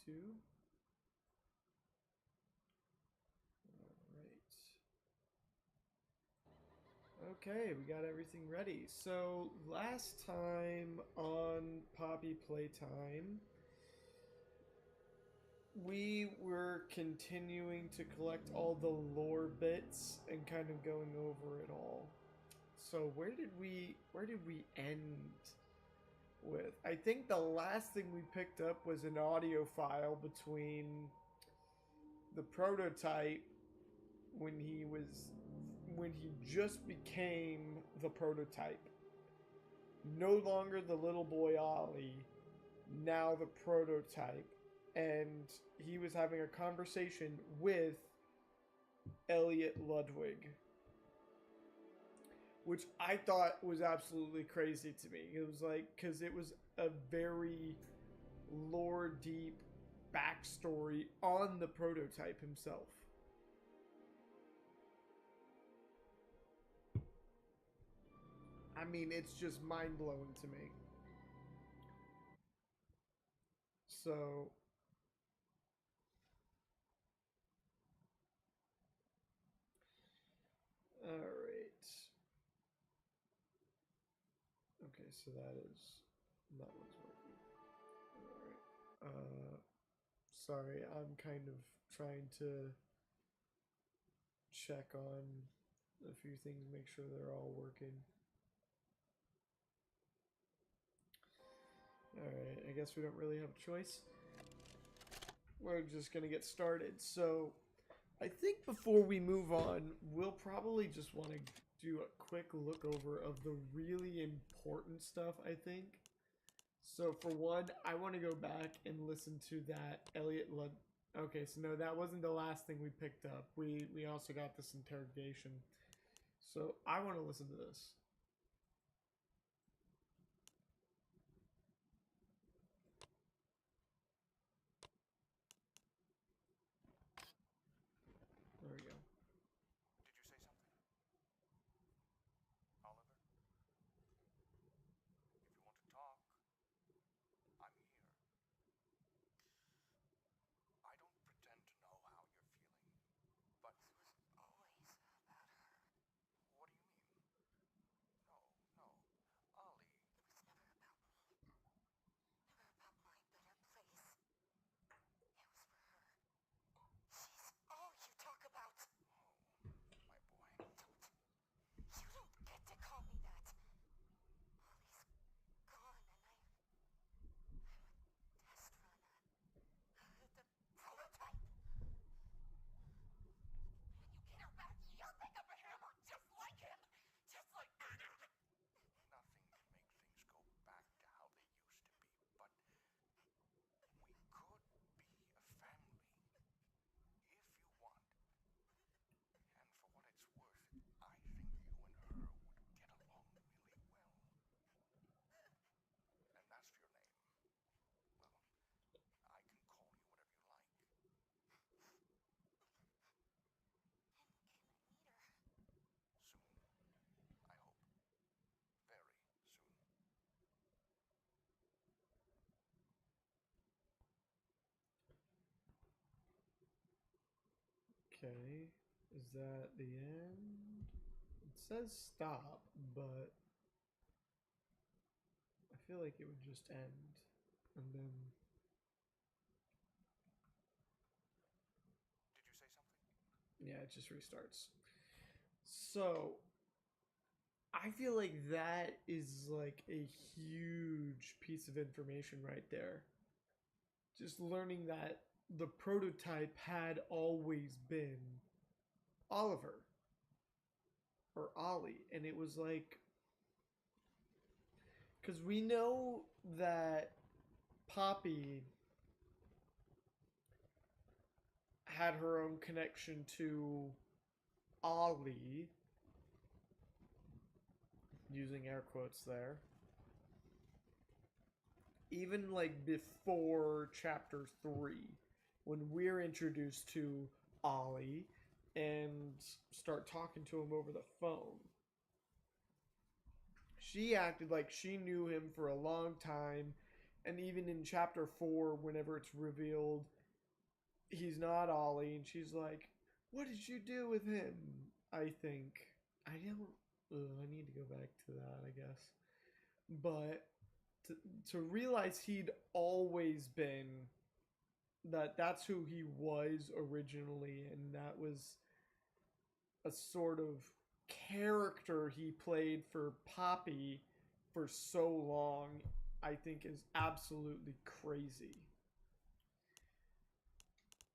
2. Alright. Okay, we got everything ready. So, last time on Poppy Playtime, we were continuing to collect all the lore bits and kind of going over it all. So, where did we end with? I think the last thing we picked up was an audio file between the prototype when he just became the prototype. No longer the little boy Ollie, now the prototype. And he was having a conversation with Elliot Ludwig, which I thought was absolutely crazy to me. It was like, because it was a very lore deep backstory on the prototype himself. I mean, it's just mind blowing to me. So, all right. Okay, so that one's working. All right. Sorry, I'm kind of trying to check on a few things, make sure they're all working. All right, I guess we don't really have a choice. We're just gonna get started. So, I think before we move on, we'll probably just want to do a quick look over of the really important stuff, I think. So for one, I want to go back and listen to that Elliot Lud. Okay, so no, that wasn't the last thing we picked up. We also got this interrogation. So I want to listen to this. There we go. Did you say something? Oliver? If you want to talk, I'm here. I don't pretend to know how you're feeling, but it was always about her. What do you mean? No. Ollie. It was never about me. Never about my better place. It was for her. She's all you talk about. Oh, my boy. You don't get to call me that. Ollie's gone and I'm a test run. The prototype. When you get her back, you'll pick up a hammer just like him. Just like... Nothing can make things go back to how they used to be, but we could be a family. If you want. And for what it's worth, I think you and her would get along really well. And that's your name. Well, I can call you whatever you like. When can I meet her? Soon. I hope. Very soon. Okay, is that the end? It says stop, but I feel like it would just end, and then. Did you say something? Yeah, it just restarts. So, I feel like that is like a huge piece of information right there. Just learning that the prototype had always been Oliver or Ollie. And it was like, because we know that Poppy had her own connection to Ollie, using air quotes there, even like before chapter 3, when we're introduced to Ollie and start talking to him over the phone. She acted like she knew him for a long time And even in chapter 4, whenever it's revealed he's not Ollie, and she's like, "What did you do with him?" I think I don't. I need to go back to that, I guess. But to, to realize he'd always been that's who he was originally, and that was a sort of character he played for Poppy for so long, I think is absolutely crazy.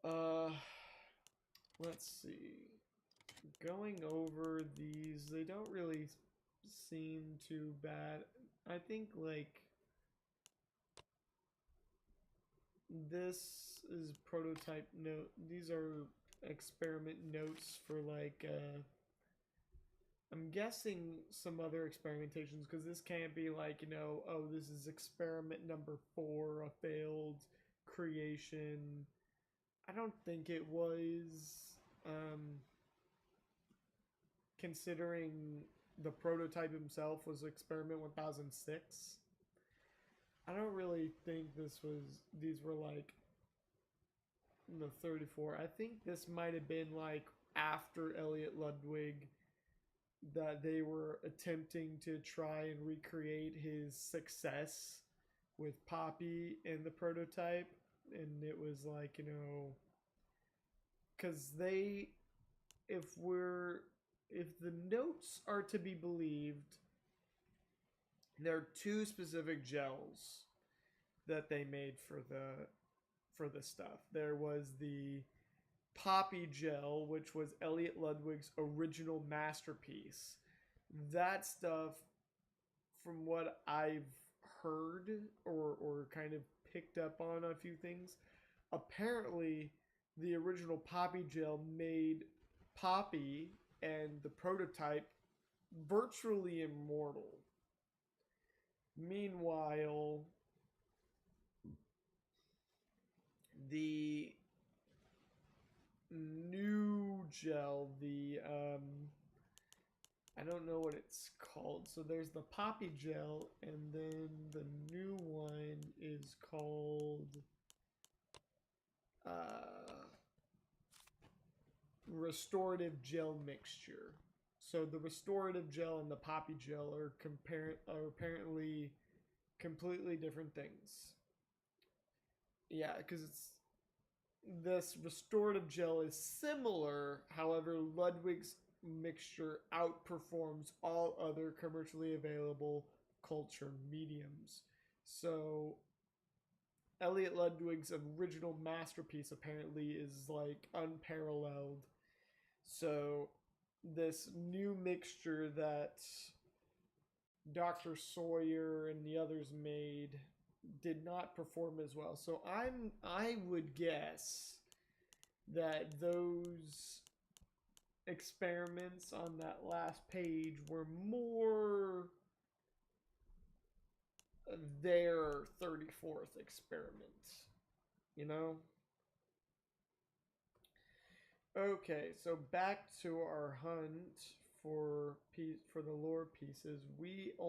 Uh, let's see. Going over these, they don't really seem too bad. I think like this is prototype note. These are experiment notes for like I'm guessing some other experimentations, because this can't be like, oh, this is experiment number 4, a failed creation. I don't think it was, considering the prototype himself was experiment 1006. I don't really think these were like the 34. I think this might have been like after Elliot Ludwig, that they were attempting to try and recreate his success with Poppy in the prototype. And it was like, because if the notes are to be believed, there are 2 specific gels that they made for the stuff. There was the Poppy gel, which was Elliot Ludwig's original masterpiece. That stuff, from what I've heard or kind of picked up on a few things, apparently the original Poppy gel made Poppy and the prototype virtually immortal. Meanwhile, the new gel, I don't know what it's called. So there's the Poppy gel, and then the new one is called restorative gel mixture. So the restorative gel and the Poppy gel are apparently completely different things. Yeah, because this restorative gel is similar. However, Ludwig's mixture outperforms all other commercially available culture mediums. So Elliot Ludwig's original masterpiece apparently is like unparalleled. So this new mixture that Dr. Sawyer and the others made did not perform as well. So I would guess that those experiments on that last page were more their 34th experiment, you know? Okay, so back to our hunt for the lore pieces. We are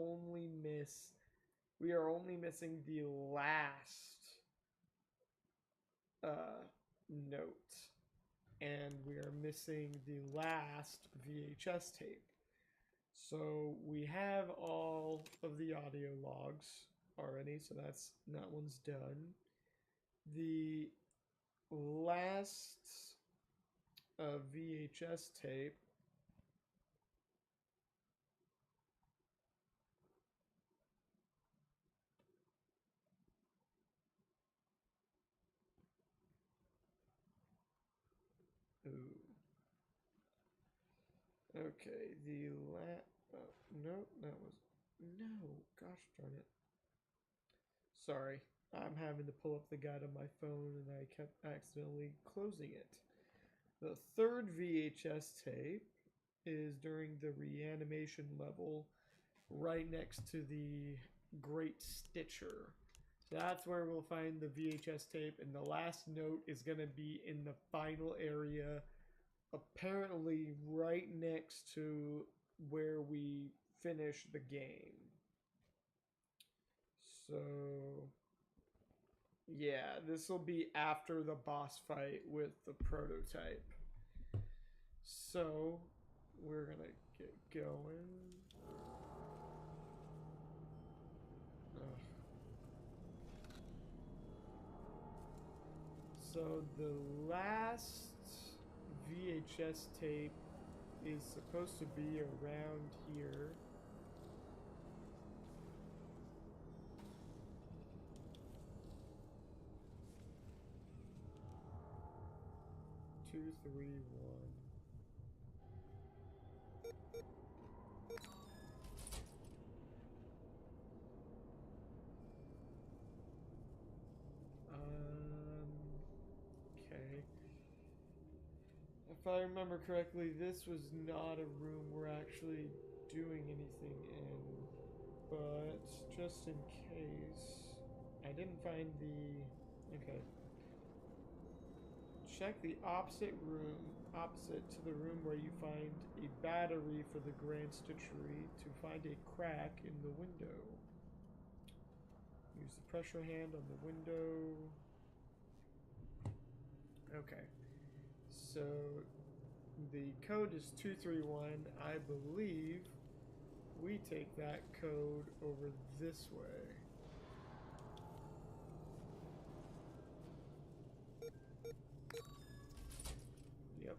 only missing the last note, and we are missing the last VHS tape. So we have all of the audio logs already, so that one's done. The last VHS tape Ooh. Okay, no, that was no. Gosh darn it! Sorry, I'm having to pull up the guide on my phone, and I kept accidentally closing it. The third VHS tape is during the reanimation level, right next to the Great Stitcher. So that's where we'll find the VHS tape, and the last note is going to be in the final area, apparently right next to where we finish the game. So Yeah, this will be after the boss fight with the prototype. So, we're gonna get going. Ugh. So, the last VHS tape is supposed to be around here. Two, three, one. Okay. If I remember correctly, this was not a room we're actually doing anything in. But just in case, I didn't find the... Okay. Check the opposite to the room where you find a battery for the grand stitchery to find a crack in the window. Use the pressure hand on the window. Okay. So the code is 231. I believe we take that code over this way. Yep.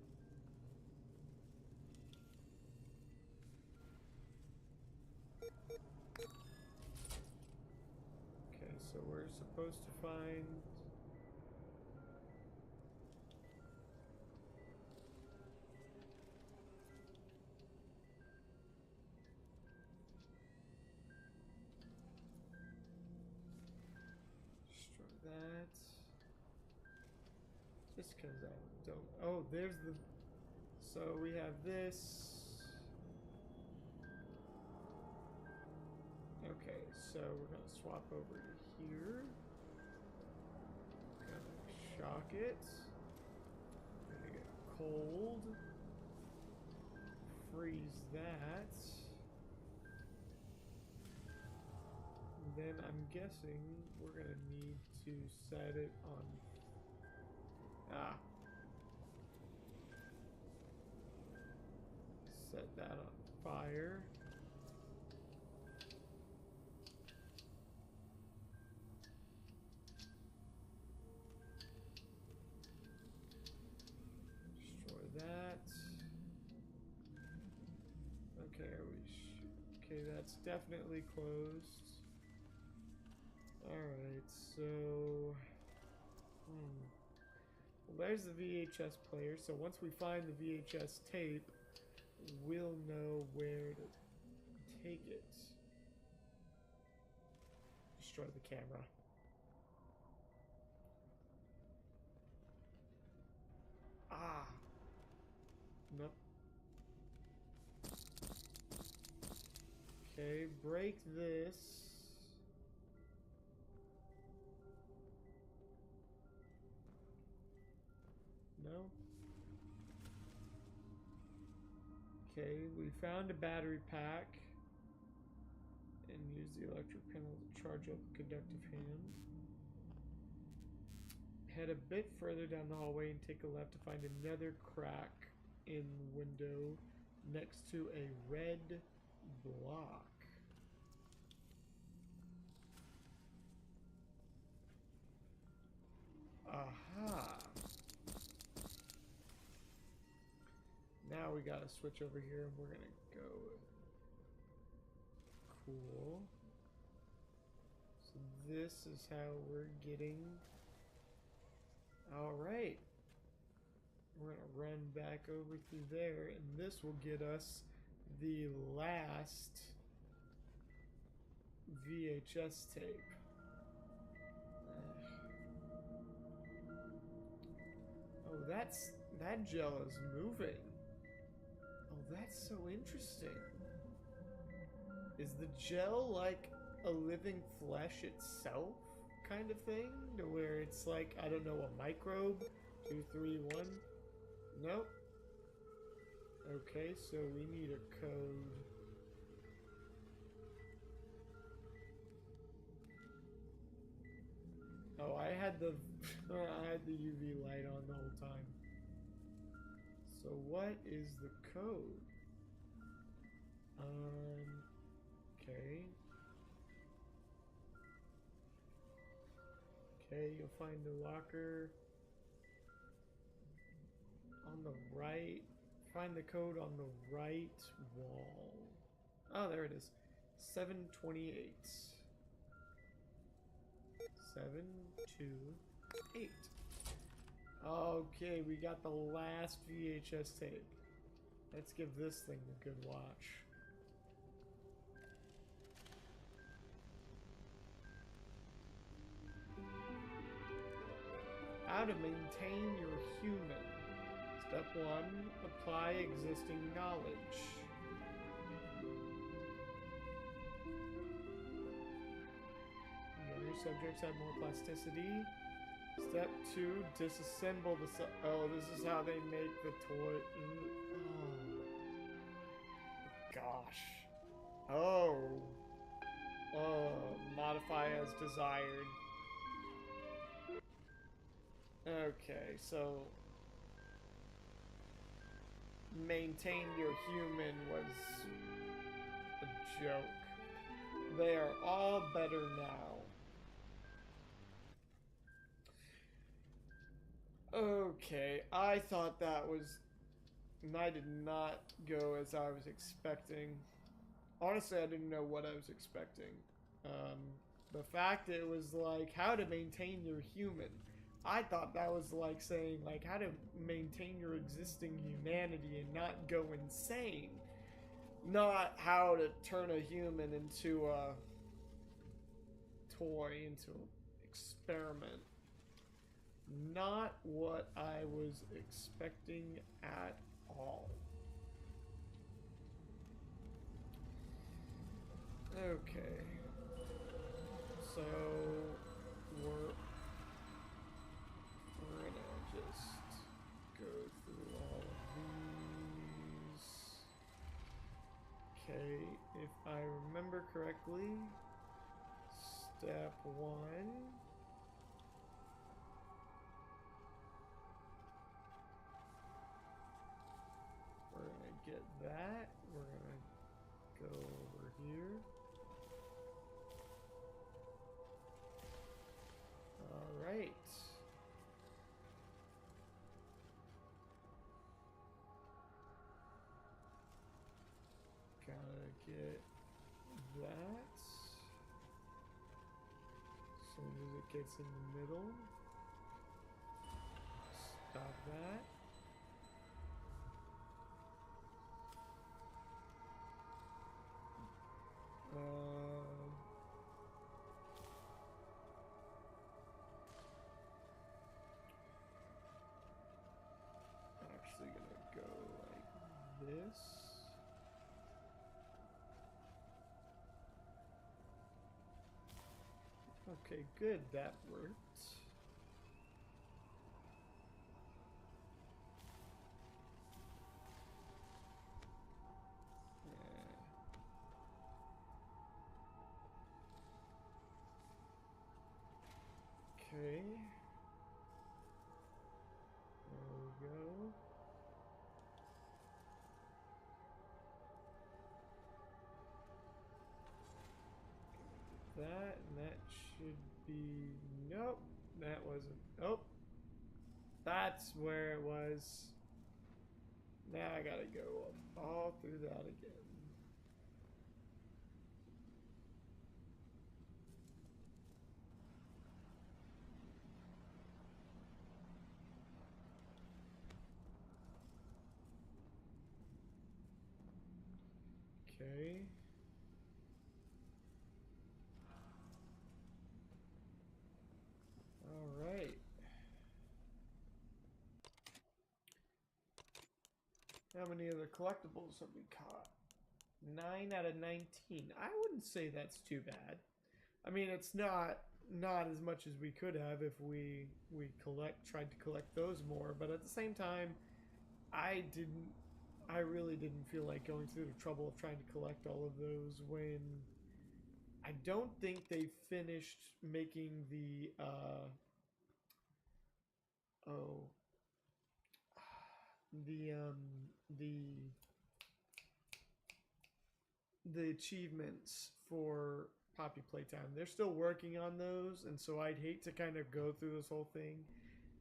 Okay, so we're supposed to find... Destroy that. This comes out. Don't. Oh, there's the... So we have this. Okay, so we're gonna swap over to here. Gonna shock it. Gonna get cold. Freeze that. And then I'm guessing we're gonna need to set it on... Ah. Set that on fire. Destroy that. Okay, okay, that's definitely closed. Alright, so... Well, there's the VHS player, so once we find the VHS tape, we'll know where to take it. Destroy the camera. Ah! Nope. Okay, break this. No? Okay, we found a battery pack. And use the electric panel to charge up a conductive hand. Head a bit further down the hallway and take a left to find another crack in the window next to a red block. Aha! Now we gotta switch over here and we're gonna go... Cool. So this is how we're getting... Alright. We're gonna run back over through there, and this will get us the last VHS tape. Oh, that gel is moving. Oh, that's so interesting. Is the gel like a living flesh itself kind of thing? To where it's like, I don't know, a microbe? 2, 3, 1? Nope. Okay, so we need a code. Oh, I had the I had the UV light on the whole time. So what is the code? Okay. Okay, you'll find the locker on the right. Find the code on the right wall. Oh, there it is. 728. 728. Okay, we got the last VHS tape. Let's give this thing a good watch. How to maintain your human. Step 1, apply existing knowledge. Younger subjects have more plasticity. Step 2, disassemble the oh, this is how they make the toy. Oh. Gosh. Oh. Modify as desired. Okay, so maintain your human was a joke. They are all better now. Okay, I thought that was... I did not go as I was expecting. Honestly, I didn't know what I was expecting. The fact it was like, how to maintain your human. I thought that was like saying, like, how to maintain your existing humanity and not go insane. Not how to turn a human into a toy, into an experiment. Not what I was expecting at all. Okay. So we're gonna just go through all of these. Okay, if I remember correctly, step 1. We're gonna get that. We're gonna go over here. Alright. Gotta get that. As soon as it gets in the middle. Stop that. Actually gonna go like this. Okay, good, that worked. Okay. There we go. That, and that should be... Nope, that wasn't... Oh! That's where it was. Now I gotta go all through that again. Okay. All right. How many other collectibles have we caught? 9 out of 19. I wouldn't say that's too bad. I mean, it's not as much as we could have if we tried to collect those more, but at the same time, I really didn't feel like going through the trouble of trying to collect all of those when I don't think they finished making the Oh, the the achievements for Poppy Playtime. They're still working on those, and so I'd hate to kind of go through this whole thing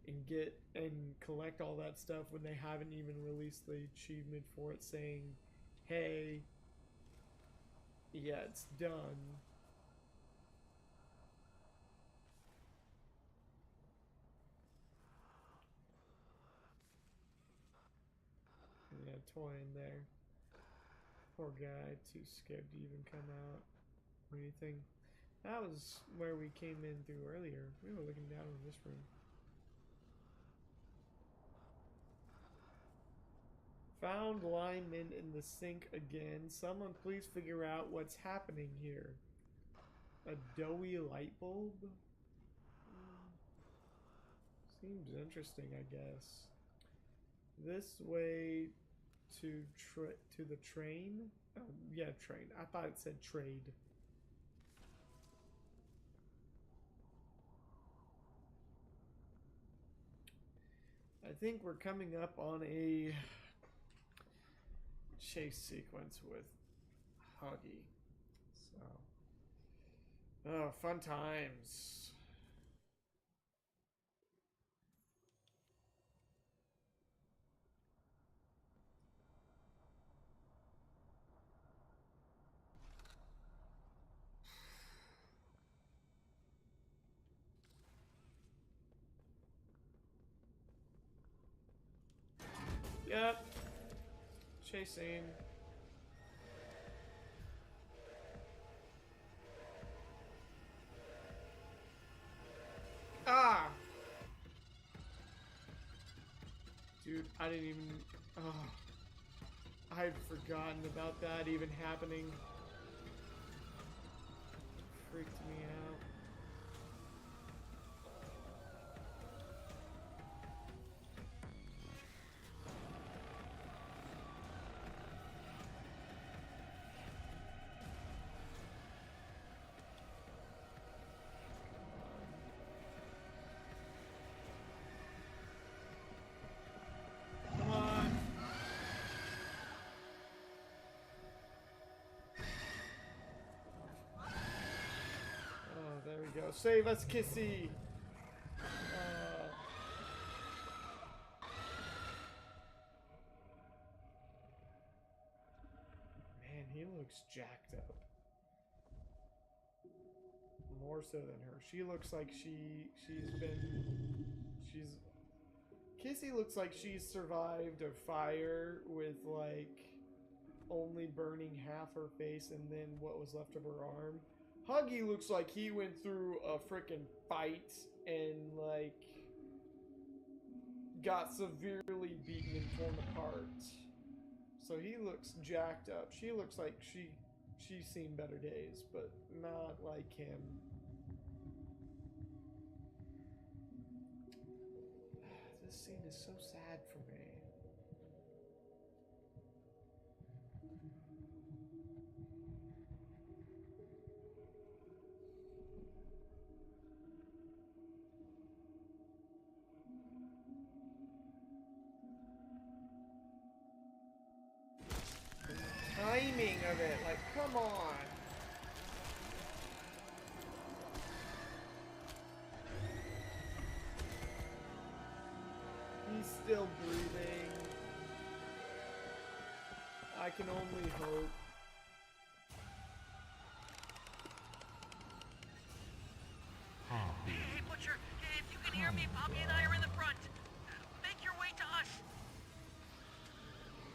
and get and collect all that stuff when they haven't even released the achievement for it saying, hey, yeah, it's done. Yeah, toy in there. Poor guy, too scared to even come out or anything. That was where we came in through earlier. We were looking down in this room. Found lineman in the sink again. Someone please figure out what's happening here. A doughy light bulb? Seems interesting, I guess. This way to the train? Oh, yeah, train. I thought it said trade. I think we're coming up on a chase sequence with Huggy. So, oh, fun times. Yep. Chasing. Ah! Dude, I didn't even... Oh. I'd forgotten about that even happening. Freaked me out. Come on. Oh, there we go. Save us, Kissy. Man, he looks jacked up. More so than her. She looks like Kissy looks like she's survived a fire with like only burning half her face and then what was left of her arm. Huggy looks like he went through a freaking fight and like got severely beaten and torn apart. So he looks jacked up. She looks like she's seen better days, but not like him. This scene is so sad for me. Timing of it, like, come on. He's still breathing. I can only hope. Hey, Butcher, if you can hear me, Poppy and I are in the front. Make your way to us.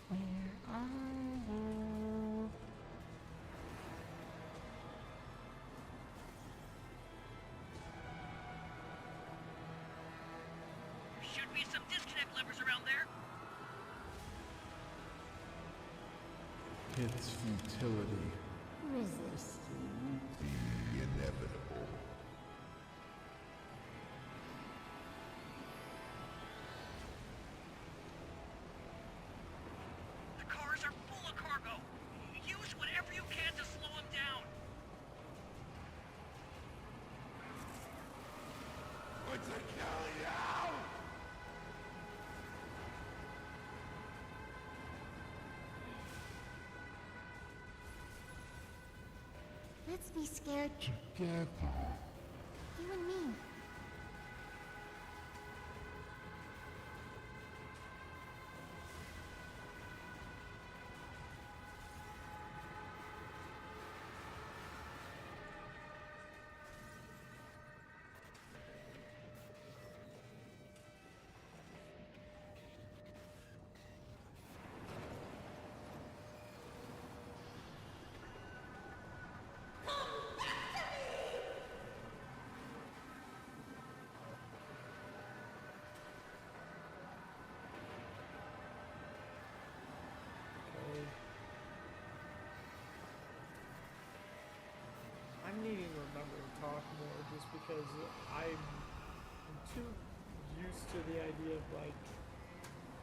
Where are you? There should be some disconnect levers around there. Its futility. Resisting the inevitable. The cars are full of cargo. Use whatever you can to slow them down. What's it killing you? Let's be scared, Together. you and me. Okay. I'm needing to remember to talk more just because I'm too used to the idea of like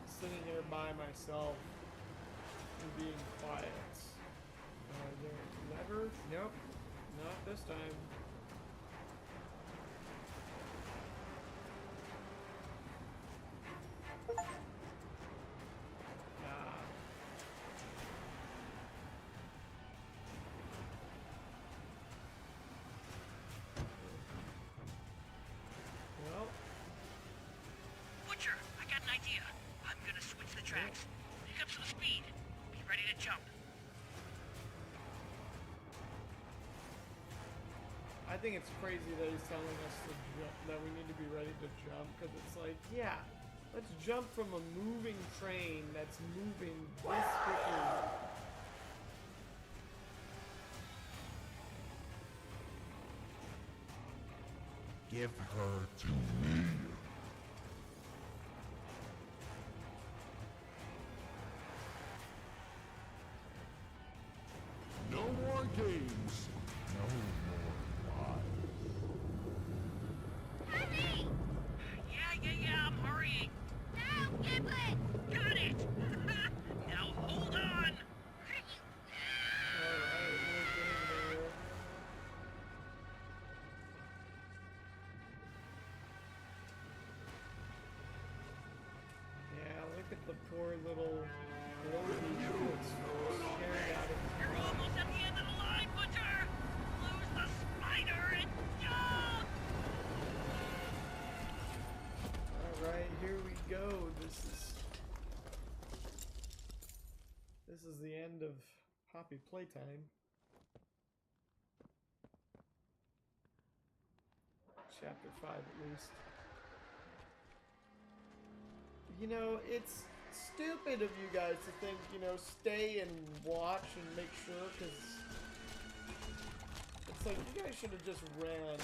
sitting here by myself and being quiet. There never? Nope. Not this time. Ah. Well, Butcher, I got an idea. I'm gonna switch the tracks. Pick up some speed. Be ready to jump. I think it's crazy that he's telling us to that we need to be ready to jump, because it's like, yeah, let's jump from a moving train that's moving this quickly. Give her to me. No more games. No more lies. Hurry! Yeah, I'm hurrying. No, Giblet! Got it! Now hold on! Alright, we're getting there. Yeah, look at the poor little floaty that's staring at him. You're almost at the end of the line, Butcher! Lose the spider and jump! Alright, here we go. This is the end of Poppy Playtime. Chapter 5 at least. You know, it's stupid of you guys to think, you know, stay and watch and make sure, because it's like you guys should have just ran.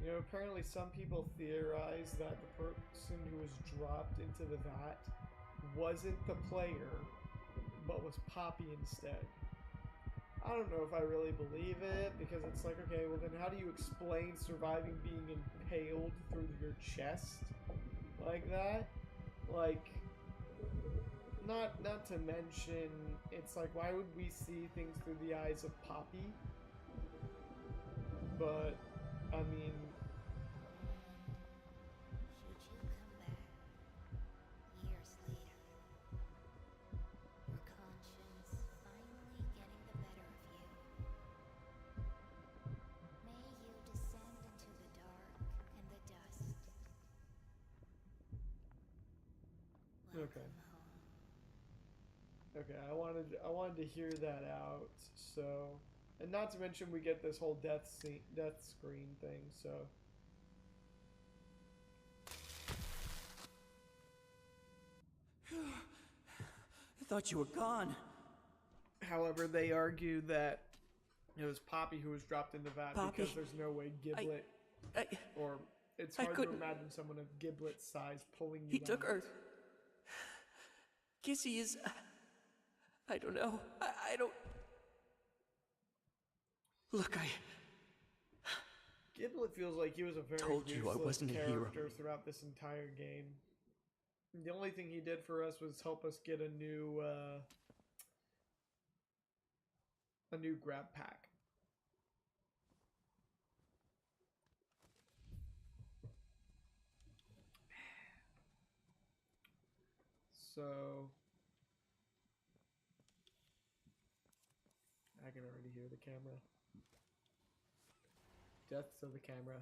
You know, apparently some people theorize that the person who was dropped into the vat wasn't the player, but was Poppy instead. I don't know if I really believe it, because it's like, okay, well then how do you explain surviving being impaled through your chest like that? Like, not to mention, it's like, why would we see things through the eyes of Poppy? But, I mean, Should you come back years later, your conscience finally getting the better of you, may you descend into the dark and the dust. Okay. Welcome home. okay, I wanted to hear that out, so, and not to mention we get this whole death screen thing, so. I thought you were gone. However, they argue that it was Poppy who was dropped in the vat Poppy? because there's no way Giblet, or it's I hard to couldn't- imagine someone of Giblet's size pulling you He took out. her. Kissy is... I don't know. I don't... Look, Giblet feels like he was a very Told you I useless wasn't a hero. character throughout this entire game. The only thing he did for us was help us get a new grab pack. So I can already hear the camera. Death to the camera.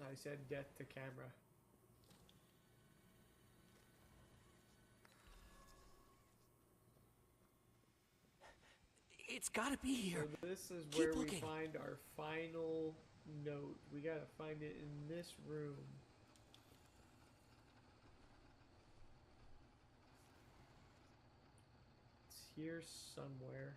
I said death to camera. It's gotta be here. So this is Keep where we looking. find our final note. We gotta find it in this room. It's here somewhere.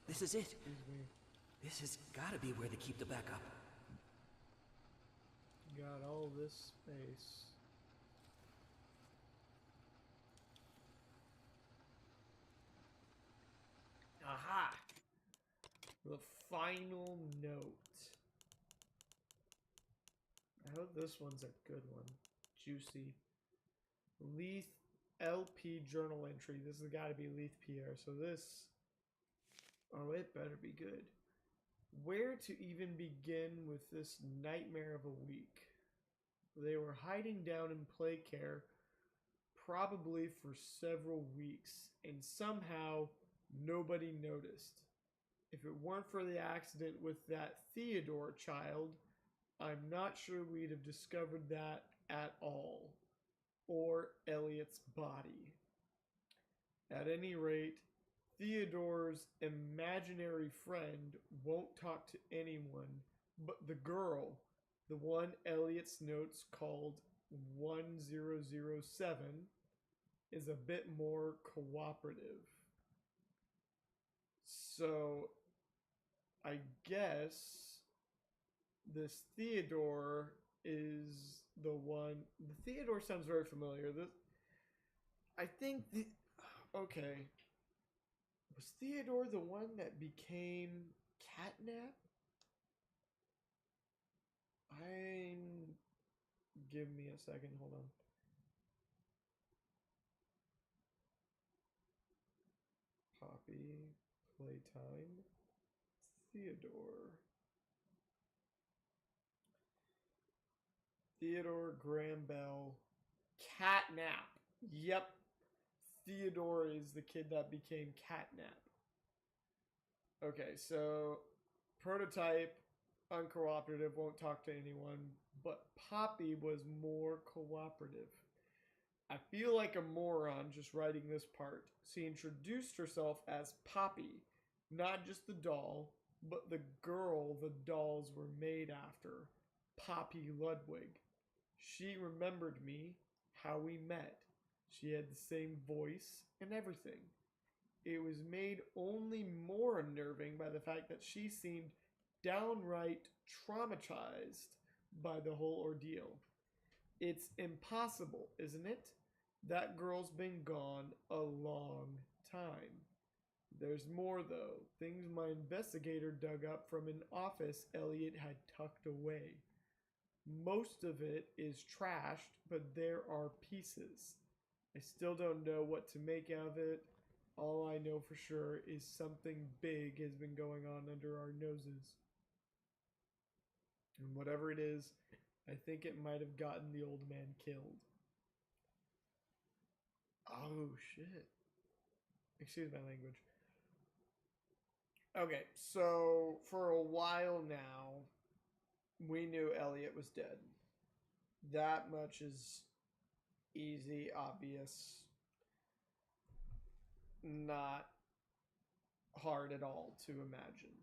This is it. Excuse me. This has gotta be where they keep the backup. Got all this space. Aha! The final note. I hope this one's a good one. Juicy. Leith LP journal entry. This has got to be Leith Pierre. So this... Oh, it better be good. Where to even begin with this nightmare of a week? They were hiding down in play care probably for several weeks, and somehow nobody noticed. If it weren't for the accident with that Theodore child, I'm not sure we'd have discovered that at all. Or Elliot's body. At any rate, Theodore's imaginary friend won't talk to anyone but the girl, the one Elliot's notes called 1007, is a bit more cooperative. So, I guess this Theodore is the one. The Theodore sounds very familiar. I think the. Okay. Was Theodore the one that became Catnap? Give me a second, hold on. Poppy, Playtime, Theodore. Theodore Graham Bell, Catnap. Yep. Theodore is the kid that became Catnap. Okay, so Prototype, uncooperative, won't talk to anyone, but Poppy was more cooperative. I feel like a moron just writing this part. She introduced herself as Poppy, not just the doll, but the girl the dolls were made after, Poppy Ludwig. She remembered me, how we met. She had the same voice and everything. It was made only more unnerving by the fact that she seemed downright traumatized by the whole ordeal. It's impossible, isn't it? That girl's been gone a long time. There's more, though. Things my investigator dug up from an office Elliot had tucked away. Most of it is trashed, but there are pieces. I still don't know what to make of it. All I know for sure is something big has been going on under our noses. And whatever it is, I think it might have gotten the old man killed. Oh, shit. Excuse my language. Okay, so for a while now, we knew Elliot was dead. That much is easy, obvious, not hard at all to imagine.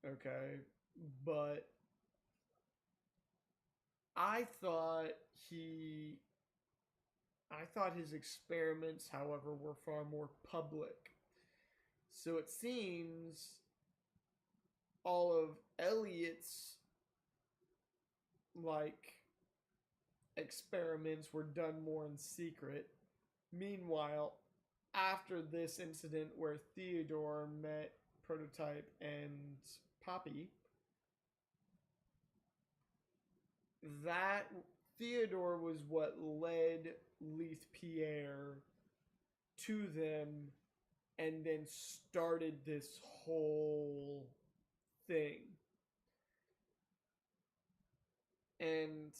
Okay, but I thought he I thought his experiments, however, were far more public. So it seems all of Elliot's like experiments were done more in secret. Meanwhile, after this incident where Theodore met Prototype and Poppy, that Theodore was what led Leith Pierre to them and then started this whole thing. And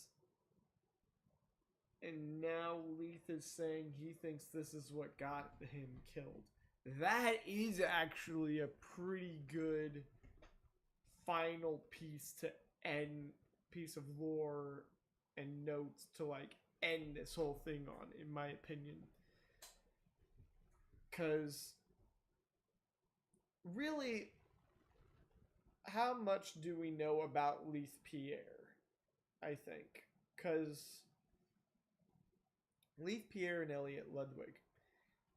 now Leith is saying he thinks this is what got him killed. That is actually a pretty good final piece of lore and notes to like end this whole thing on, in my opinion. Cause really, how much do we know about Leith Pierre? I think. Cause Leith Pierre and Elliot Ludwig,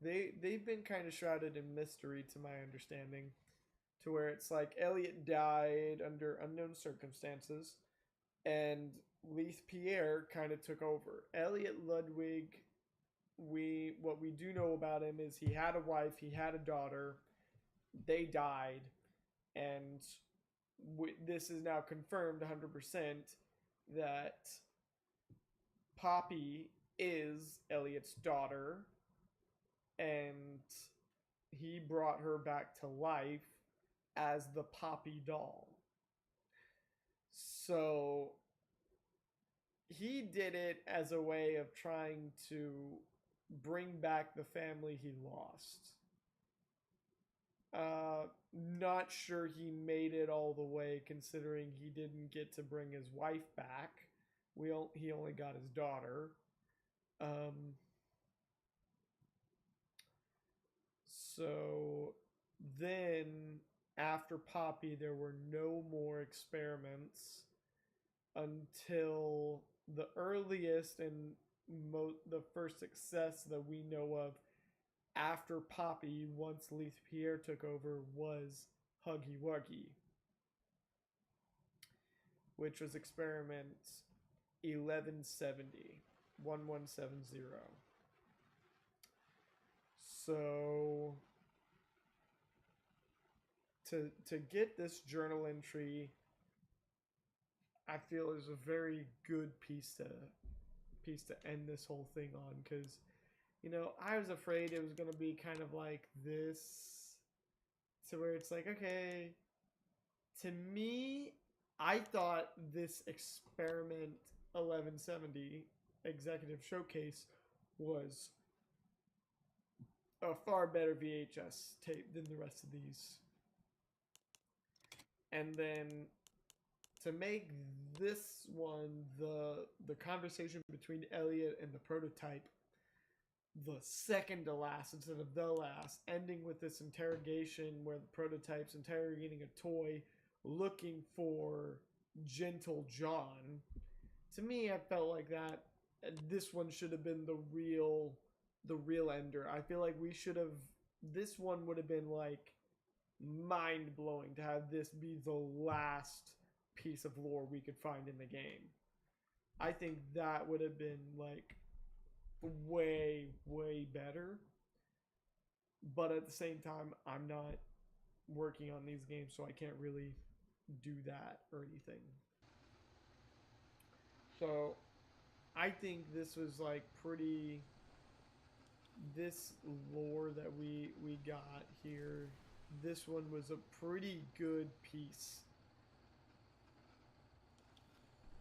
they've been kind of shrouded in mystery to my understanding, to where it's like Elliot died under unknown circumstances and Leith Pierre kind of took over. Elliot Ludwig, what we do know about him is he had a wife, he had a daughter, they died, and this is now confirmed 100% that Poppy is Elliot's daughter, and he brought her back to life as the Poppy doll. So he did it as a way of trying to bring back the family he lost. Not sure he made it all the way, considering he didn't get to bring his wife back. He only got his daughter. So then, after Poppy, there were no more experiments until the earliest and the first success that we know of after Poppy, once Leith Pierre took over, was Huggy Wuggy, which was experiment 1170. So to get this journal entry, I feel is a very good piece to end this whole thing on, because I was afraid it was going to be kind of like this, to where it's like, okay, to me, I thought this experiment 1170 executive showcase was a far better VHS tape than the rest of these. And then to make this one the conversation between Elliot and the Prototype the second to last instead of the last, ending with this interrogation where the Prototype's interrogating a toy looking for Gentle John. To me, I felt like that this one should have been the real ender. I feel like this one would have been like mind-blowing to have this be the last piece of lore we could find in the game. I think that would have been like way better, but at the same time, I'm not working on these games, so I can't really do that or anything. So I think this was like this lore that we got here, this one was a pretty good piece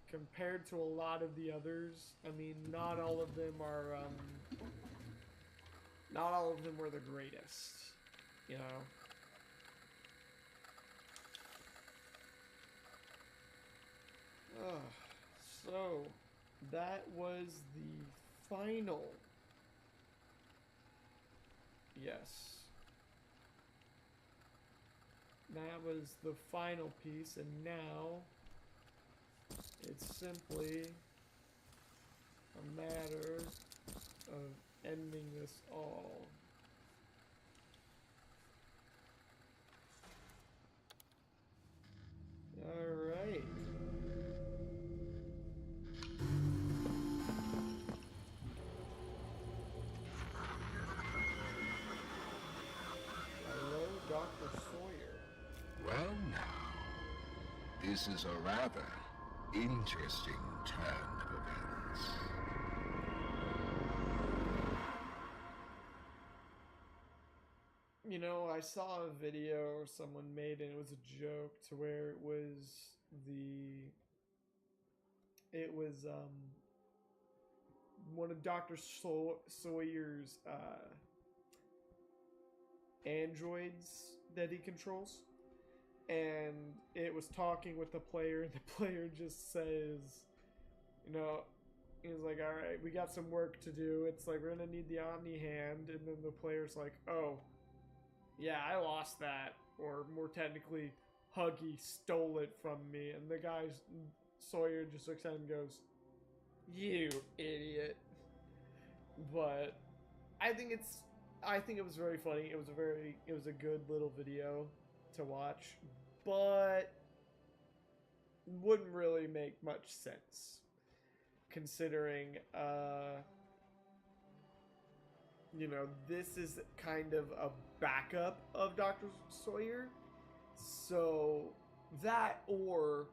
compared to a lot of the others. I mean, not all of them were the greatest, So, that was the final. Yes. That was the final piece, and now it's simply a matter of ending this all. Alright. Hello, Dr. Sawyer. Well now, this is a rather interesting turn of events. You know, I saw a video someone made and it was a joke to where it was one of Dr. Sawyer's androids that he controls, and it was talking with the player, and the player just says, you know, he's like, all right, we got some work to do. It's like, we're gonna need the Omni hand. And then the player's like, oh, yeah, I lost that. Or more technically, Huggy stole it from me. And the guy, Sawyer, just looks at him and goes, you idiot. But I think it was very funny. It was a good little video to watch, but wouldn't really make much sense considering you know, this is kind of a backup of Dr. Sawyer. So that, or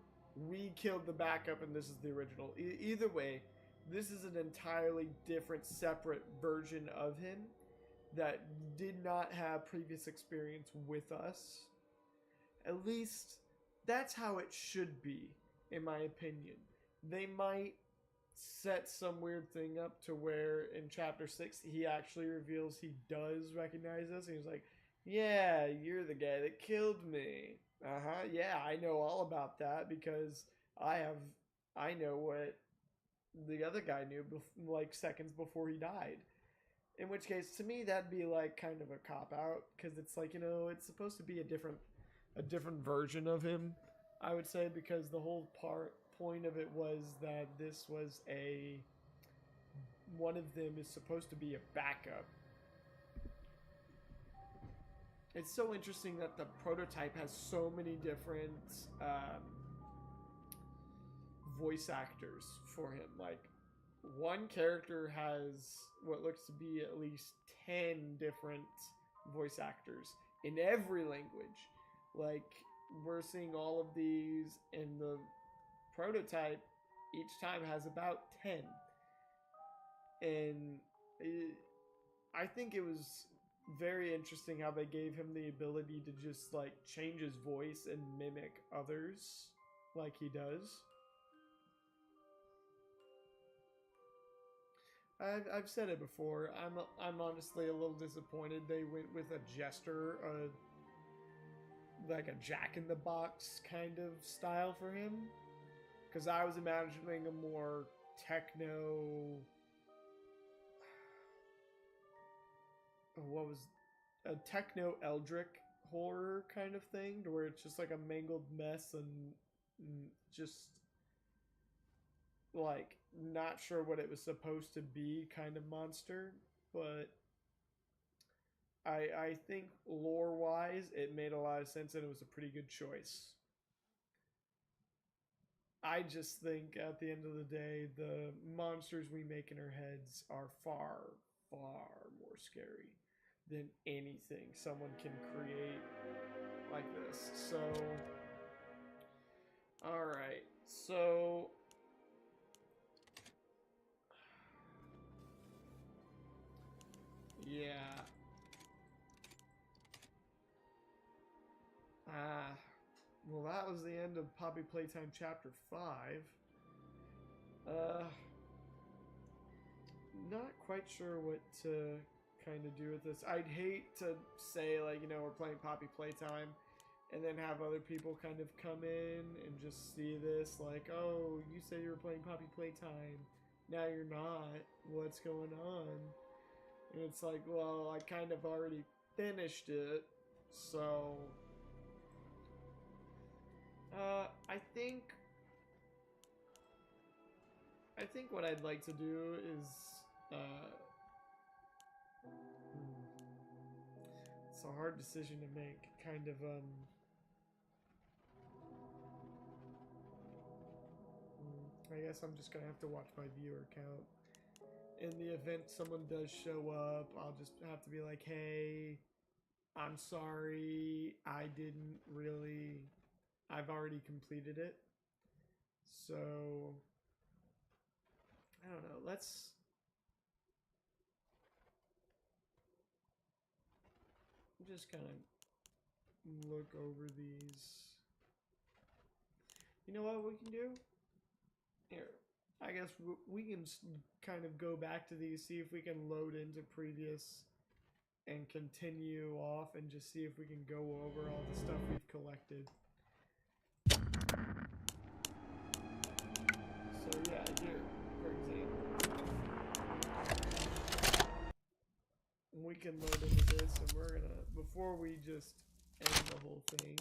we killed the backup and this is the original. Either way, this is an entirely different, separate version of him that did not have previous experience with us. At least that's how it should be, in my opinion. They might set some weird thing up to where in chapter 6 he actually reveals he does recognize us, and he's like, yeah, you're the guy that killed me. Yeah, I know all about that because I know what the other guy knew like seconds before he died. In which case, to me, that'd be like kind of a cop out, because it's like, you know, it's supposed to be a different version of him, I would say, because the whole point of it was that this was one of them is supposed to be a backup. It's so interesting that the prototype has so many different voice actors for him. Like, one character has what looks to be at least 10 different voice actors in every language. Like, we're seeing all of these in the prototype. Each time has about 10. And I think it was very interesting how they gave him the ability to just like change his voice and mimic others like he does. I've said it before. I'm honestly a little disappointed they went with a jester, like a Jack in the Box kind of style for him, because I was imagining a more techno. What was a techno Eldritch horror kind of thing, to where it's just like a mangled mess and just like not sure what it was supposed to be kind of monster. But I think lore wise it made a lot of sense and it was a pretty good choice. I just think at the end of the day, the monsters we make in our heads are far, far more scary than anything someone can create like this. So, alright. So, yeah. Well, that was the end of Poppy Playtime Chapter 5. Not quite sure what to kind of do with this. I'd hate to say, like, you know, we're playing Poppy Playtime and then have other people kind of come in and just see this like, oh, you said you were playing Poppy Playtime, now you're not, what's going on? And it's like, well, I kind of already finished it, so I think what I'd like to do is it's a hard decision to make. Kind of I guess I'm just gonna have to watch my viewer count. In the event someone does show up, I'll just have to be like, hey, I'm sorry, I've already completed it. So, I don't know, let's just kind of look over these. You know what we can do? Here, I guess we can kind of go back to these, see if we can load into previous and continue off and just see if we can go over all the stuff we've collected. So yeah, here, for example, we can load into this, and we're gonna, before we just end the whole thing,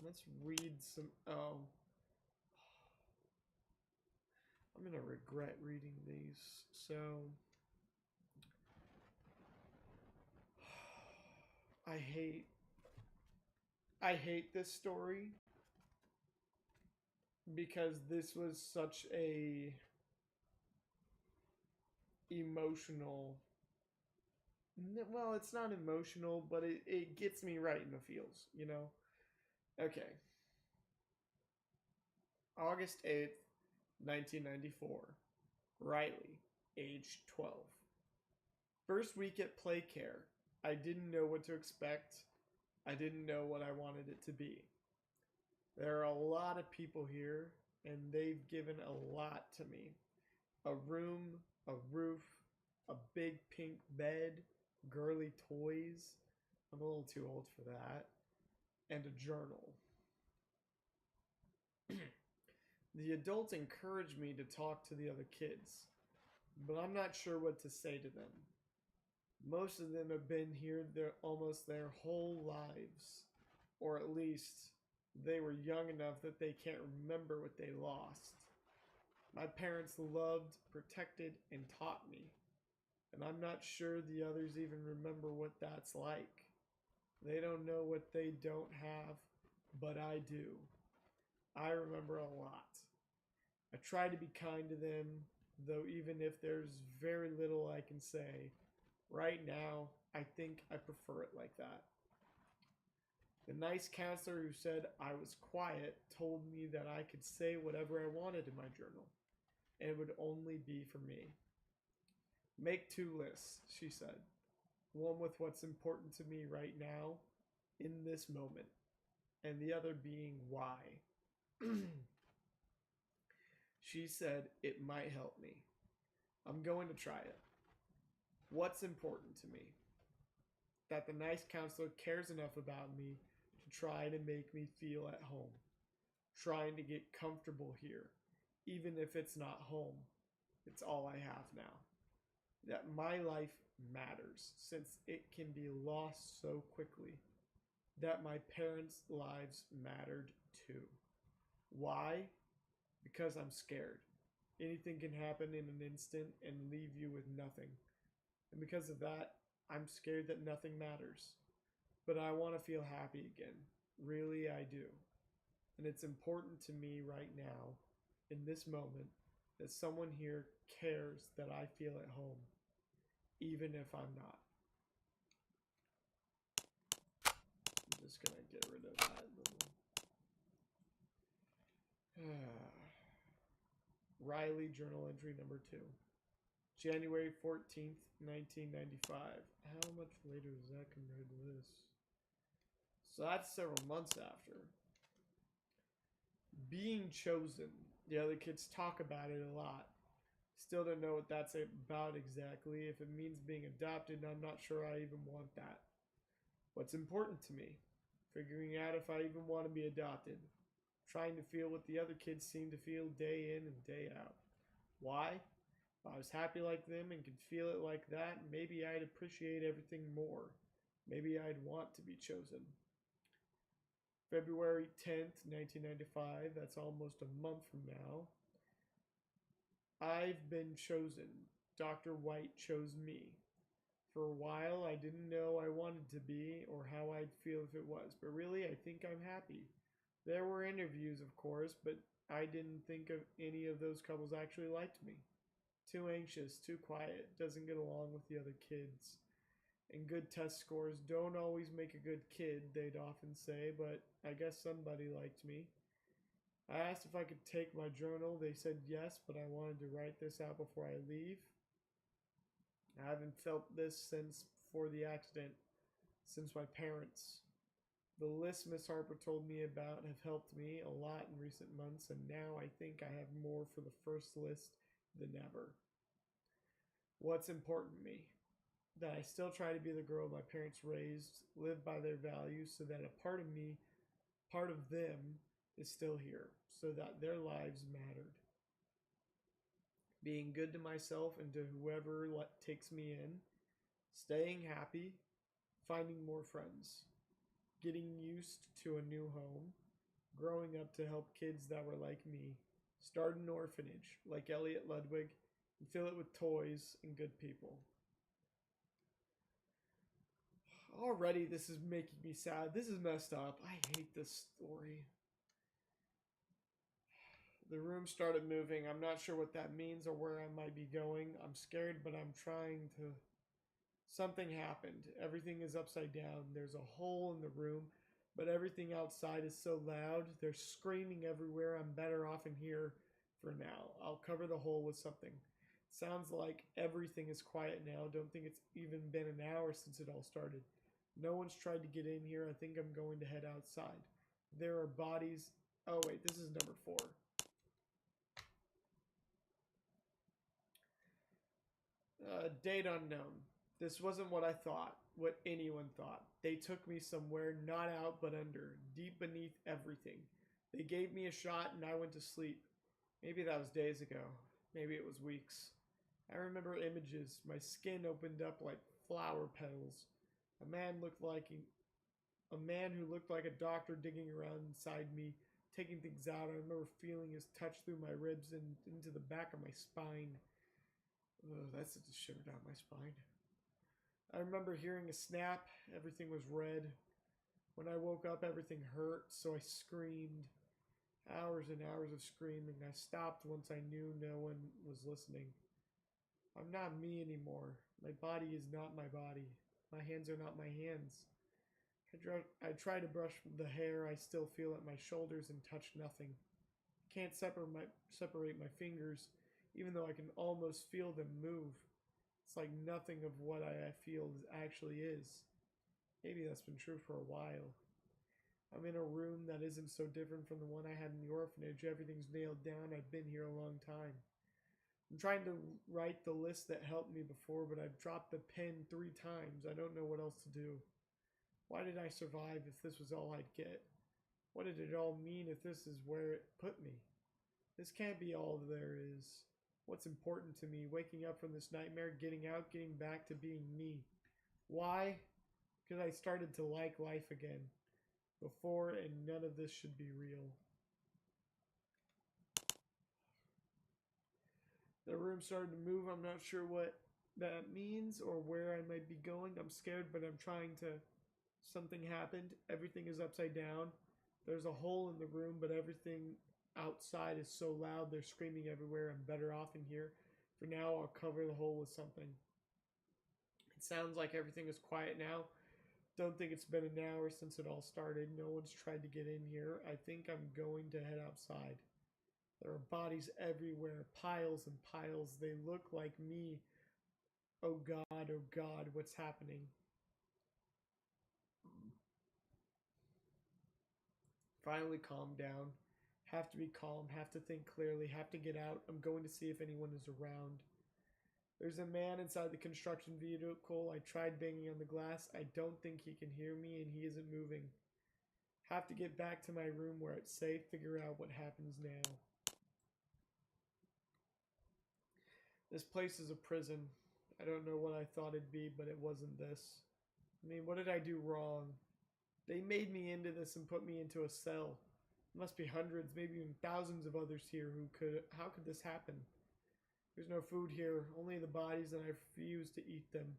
let's read some, oh, I'm gonna regret reading these, so I hate this story because this was such a emotional, well, it's not emotional, but it gets me right in the feels, you know? Okay. August 8th, 1994. Riley, age 12. First week at play care. I didn't know what to expect. I didn't know what I wanted it to be. There are a lot of people here, and they've given a lot to me. A room, a roof, a big pink bed, girly toys. I'm a little too old for that. And a journal. The adults encourage me to talk to the other kids, but I'm not sure what to say to them. Most of them have been here almost their whole lives, or at least they were young enough that they can't remember what they lost. My parents loved, protected, and taught me, and I'm not sure the others even remember what that's like. They don't know what they don't have, but I do. I remember a lot. I try to be kind to them, though even if there's very little I can say, right now, I think I prefer it like that. The nice counselor who said I was quiet told me that I could say whatever I wanted in my journal, and it would only be for me. Make 2 lists, she said. One with what's important to me right now, in this moment, and the other being why. She said it might help me. I'm going to try it. What's important to me? That the nice counselor cares enough about me to try to make me feel at home. Trying to get comfortable here, even if it's not home. It's all I have now. That my life matters, since it can be lost so quickly. That my parents' lives mattered too. Why? Because I'm scared. Anything can happen in an instant and leave you with nothing. And because of that, I'm scared that nothing matters. But I want to feel happy again. Really, I do. And it's important to me right now, in this moment, that someone here cares that I feel at home, even if I'm not. I'm just gonna get rid of that little... Riley journal entry number 2. January 14th, 1995. How much later is that compared to this? So that's several months after. Being chosen. The other kids talk about it a lot. Still don't know what that's about exactly. If it means being adopted, I'm not sure I even want that. What's important to me? Figuring out if I even want to be adopted. Trying to feel what the other kids seem to feel day in and day out. Why? If I was happy like them and could feel it like that, maybe I'd appreciate everything more. Maybe I'd want to be chosen. February 10th, 1995, that's almost a month from now. I've been chosen. Dr. White chose me. For a while, I didn't know I wanted to be or how I'd feel if it was, but really, I think I'm happy. There were interviews, of course, but I didn't think of any of those couples actually liked me. Too anxious, too quiet, doesn't get along with the other kids. And good test scores don't always make a good kid, they'd often say, but I guess somebody liked me. I asked if I could take my journal. They said yes, but I wanted to write this out before I leave. I haven't felt this since before the accident, since my parents. The lists Miss Harper told me about have helped me a lot in recent months, and now I think I have more for the first list than ever. What's important to me? That I still try to be the girl my parents raised, live by their values, so that a part of me, part of them, is still here, so that their lives mattered. Being good to myself and to whoever takes me in, staying happy, finding more friends, getting used to a new home, growing up to help kids that were like me, start an orphanage like Elliot Ludwig, and fill it with toys and good people. Already, this is making me sad. This is messed up. I hate this story. The room started moving. I'm not sure what that means or where I might be going. I'm scared, but I'm trying to... Something happened. Everything is upside down. There's a hole in the room, but everything outside is so loud. They're screaming everywhere. I'm better off in here for now. I'll cover the hole with something. Sounds like everything is quiet now. Don't think it's even been an hour since it all started. No one's tried to get in here. I think I'm going to head outside. There are bodies... Oh, wait, this is number 4. Date unknown. This wasn't what I thought, what anyone thought. They took me somewhere not out but under, deep beneath everything. They gave me a shot and I went to sleep. Maybe that was days ago. Maybe it was weeks. I remember images. My skin opened up like flower petals. A man who looked like a doctor digging around inside me, taking things out. I remember feeling his touch through my ribs and into the back of my spine. Ugh, that sent a shiver down my spine. I remember hearing a snap. Everything was red. When I woke up, everything hurt, so I screamed. Hours and hours of screaming. I stopped once I knew no one was listening. I'm not me anymore. My body is not my body. My hands are not my hands. I try to brush the hair I still feel at my shoulders and touch nothing. Can't separate my fingers, even though I can almost feel them move. It's like nothing of what I feel actually is. Maybe that's been true for a while. I'm in a room that isn't so different from the one I had in the orphanage. Everything's nailed down. I've been here a long time. I'm trying to write the list that helped me before, but I've dropped the pen 3 times. I don't know what else to do. Why did I survive if this was all I'd get? What did it all mean if this is where it put me? This can't be all there is. What's important to me? Waking up from this nightmare, getting out, getting back to being me. Why? Because I started to like life again. Before, and none of this should be real. The room started to move. I'm not sure what that means or where I might be going. I'm scared, but I'm trying to... Something happened. Everything is upside down. There's a hole in the room, but everything outside is so loud. They're screaming everywhere. I'm better off in here. For now, I'll cover the hole with something. It sounds like everything is quiet now. Don't think it's been an hour since it all started. No one's tried to get in here. I think I'm going to head outside. There are bodies everywhere. Piles and piles. They look like me. Oh God, what's happening? Finally calmed down. Have to be calm, have to think clearly, have to get out. I'm going to see if anyone is around. There's a man inside the construction vehicle. I tried banging on the glass. I don't think he can hear me, and he isn't moving. Have to get back to my room where it's safe, figure out what happens now. This place is a prison. I don't know what I thought it'd be, but it wasn't this. I mean, what did I do wrong? They made me into this and put me into a cell. There must be hundreds, maybe even thousands of others here who could... How could this happen? There's no food here, only the bodies, and I refuse to eat them.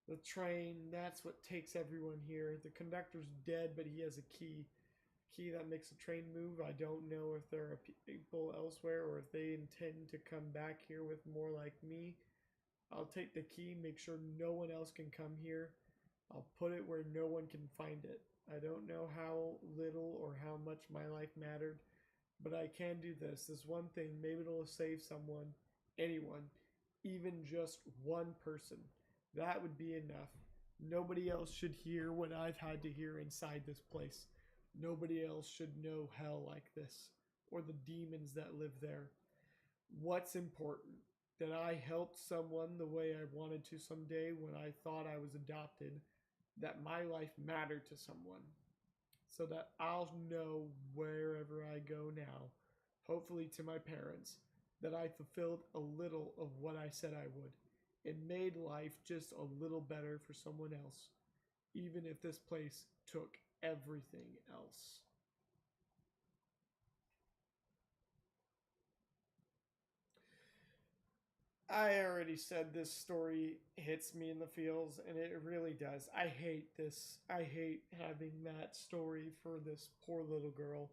The train, that's what takes everyone here. The conductor's dead, but he has a key. Key that makes the train move. I don't know if there are people elsewhere or if they intend to come back here with more like me. I'll take the key, make sure no one else can come here. I'll put it where no one can find it. I don't know how little or how much my life mattered, but I can do this. This one thing, maybe it'll save someone, anyone, even just one person. That would be enough. Nobody else should hear what I've had to hear inside this place. Nobody else should know hell like this, or the demons that live there. What's important? That I helped someone the way I wanted to someday when I thought I was adopted. That my life mattered to someone. So that I'll know wherever I go now, hopefully to my parents, that I fulfilled a little of what I said I would. It made life just a little better for someone else, even if this place took everything else. I already said this story hits me in the feels, and it really does. I hate this. I hate having that story for this poor little girl.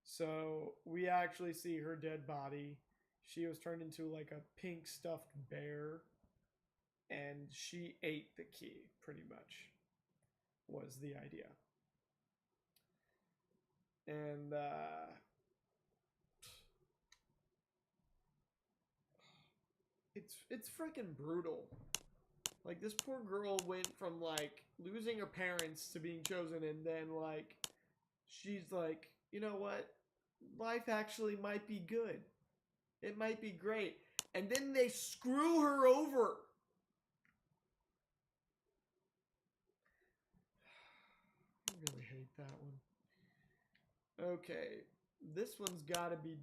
So we actually see her dead body. She was turned into like a pink stuffed bear, and she ate the key, pretty much, was the idea. And it's freaking brutal. Like, this poor girl went from like losing her parents to being chosen, and then like she's like, you know what, life actually might be good, it might be great, and then they screw her over. I really hate that one. Okay, this one's gotta be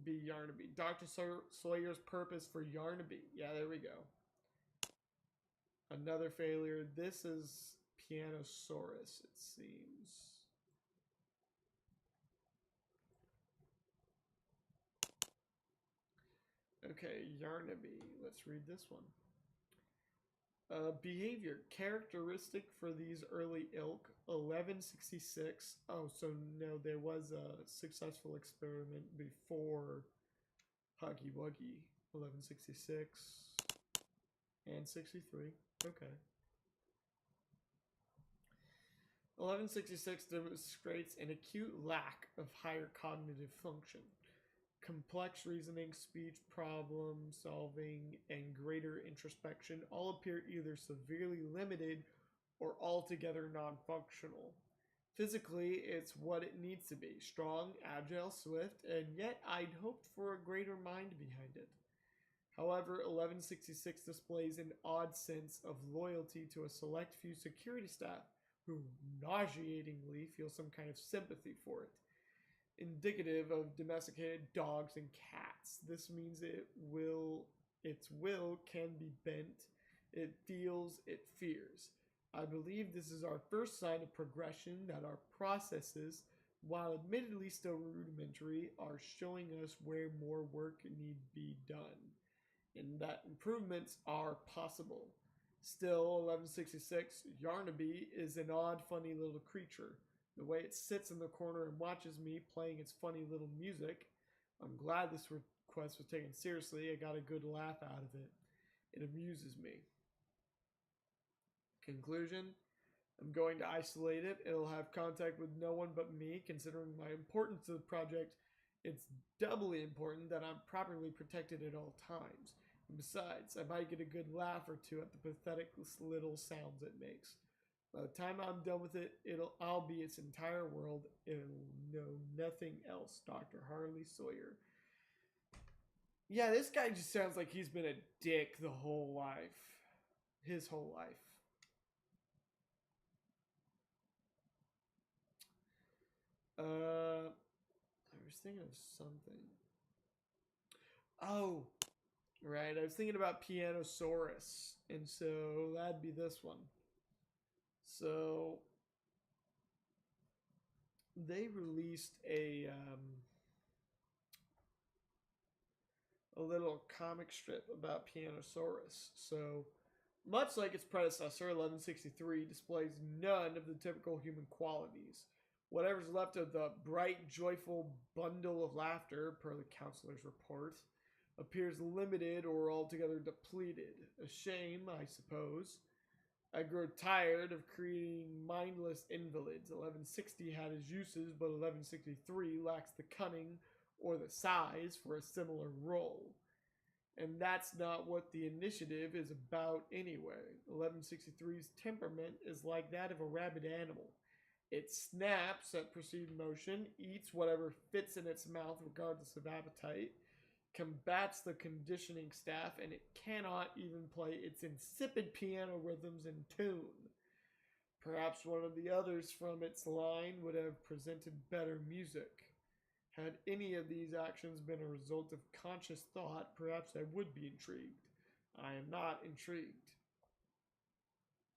Yarnaby. Dr. Sawyer's purpose for Yarnaby. Yeah, there we go. Another failure. This is Pianosaurus, it seems. Okay, Yarnaby. Let's read this one. Behavior. Characteristic for these early ilk. 1166. Oh, so no, there was a successful experiment before Huggy Wuggy. 1166 and 63. Okay. 1166 demonstrates an acute lack of higher cognitive function. Complex reasoning, speech problem solving, and greater introspection all appear either severely limited or altogether non-functional. Physically, it's what it needs to be. Strong, agile, swift, and yet I'd hoped for a greater mind behind it. However, 1166 displays an odd sense of loyalty to a select few security staff who nauseatingly feel some kind of sympathy for it. Indicative of domesticated dogs and cats. This means its will can be bent, it feels, it fears. I believe this is our first sign of progression, that our processes, while admittedly still rudimentary, are showing us where more work need be done, and that improvements are possible. Still, 1166, Yarnaby is an odd, funny little creature. The way it sits in the corner and watches me playing its funny little music. I'm glad this request was taken seriously. I got a good laugh out of it. It amuses me. Conclusion. I'm going to isolate it. It'll have contact with no one but me. Considering my importance to the project, it's doubly important that I'm properly protected at all times. And besides, I might get a good laugh or two at the pathetic little sounds it makes. By the time I'm done with it, I'll be its entire world. It'll know nothing else. Dr. Harley Sawyer. Yeah, this guy just sounds like he's been a dick the whole life. His whole life. I was thinking of something. Oh, right. I was thinking about Pianosaurus, and so that'd be this one. So they released a little comic strip about Pianosaurus. So much like its predecessor, 1163 displays none of the typical human qualities. Whatever's left of the bright, joyful bundle of laughter, per the counselor's report, appears limited or altogether depleted. A shame, I suppose. I grow tired of creating mindless invalids. 1160 had his uses, but 1163 lacks the cunning or the size for a similar role. And that's not what the initiative is about anyway. 1163's temperament is like that of a rabid animal. It snaps at perceived motion, eats whatever fits in its mouth regardless of appetite, combats the conditioning staff, and it cannot even play its insipid piano rhythms in tune. Perhaps one of the others from its line would have presented better music. Had any of these actions been a result of conscious thought, perhaps I would be intrigued. I am not intrigued.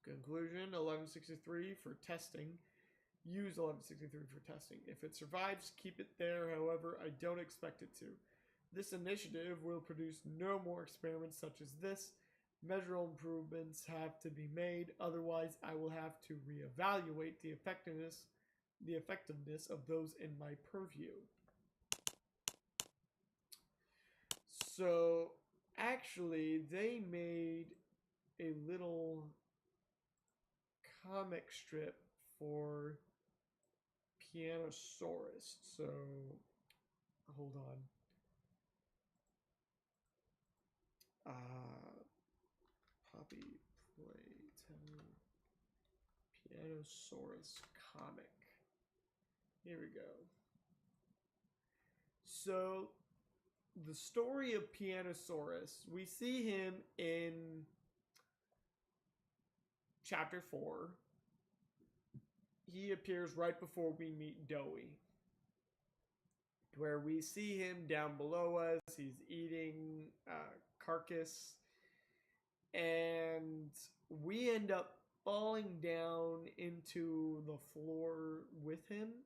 Conclusion, 1163 for testing. Use 1163 for testing. If it survives, keep it there. However, I don't expect it to. This initiative will produce no more experiments such as this. Measurable improvements have to be made. Otherwise, I will have to reevaluate the effectiveness of those in my purview. So, actually, they made a little comic strip for Pianosaurus. So, hold on. Poppy Playtime Pianosaurus comic. Here we go. So, the story of Pianosaurus, we see him in chapter 4. He appears right before we meet Dowie, where we see him down below us. He's eating carcass, and we end up falling down into the floor with him.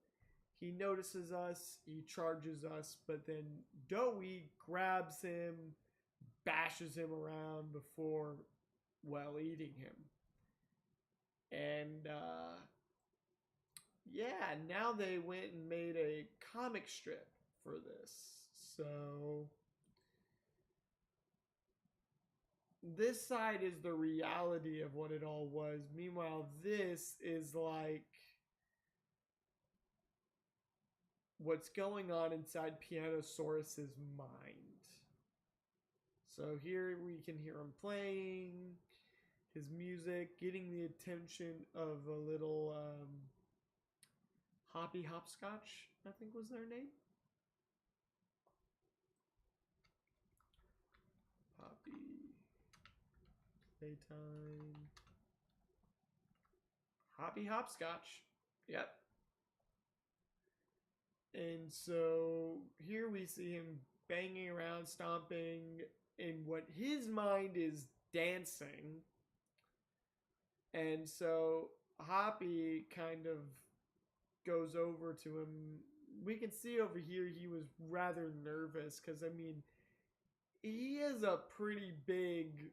He notices us, he charges us, but then Dowie grabs him, bashes him around before, well, eating him. And yeah, now they went and made a comic strip for this. So this side is the reality of what it all was. Meanwhile, this is like what's going on inside Pianosaurus's mind. So here we can hear him playing his music, getting the attention of a little Hoppy Hopscotch, I think was their name. Hoppy Playtime. Hoppy Hopscotch. Yep. And so here we see him banging around, stomping, in what his mind is dancing. And so Hoppy kind of goes over to him. We can see over here he was rather nervous because, I mean, he is a pretty big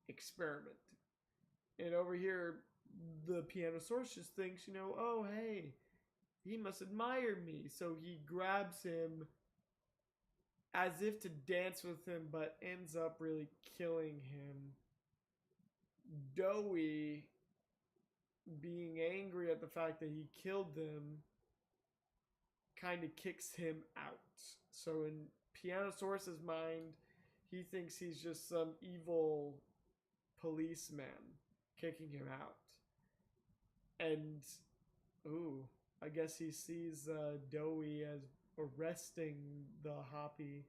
experiment. And over here, the Pianosaurus just thinks, oh, hey, he must admire me. So he grabs him as if to dance with him, but ends up really killing him. Dowie, being angry at the fact that he killed them, kind of kicks him out. So in Pianosaurus's mind, he thinks he's just some evil policeman kicking him out. And, ooh, I guess he sees Dowie as arresting the Hoppy.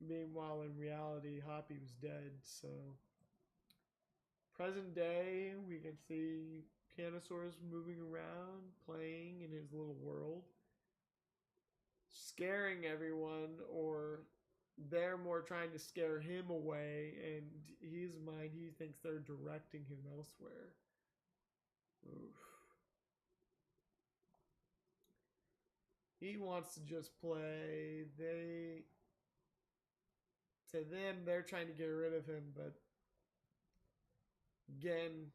Meanwhile, in reality, Hoppy was dead, so... Present day, we can see Pianosaurus moving around, playing in his little world, scaring everyone, or they're more trying to scare him away, and his mind, he thinks they're directing him elsewhere. Oof. He wants to just play. To them, they're trying to get rid of him, but again,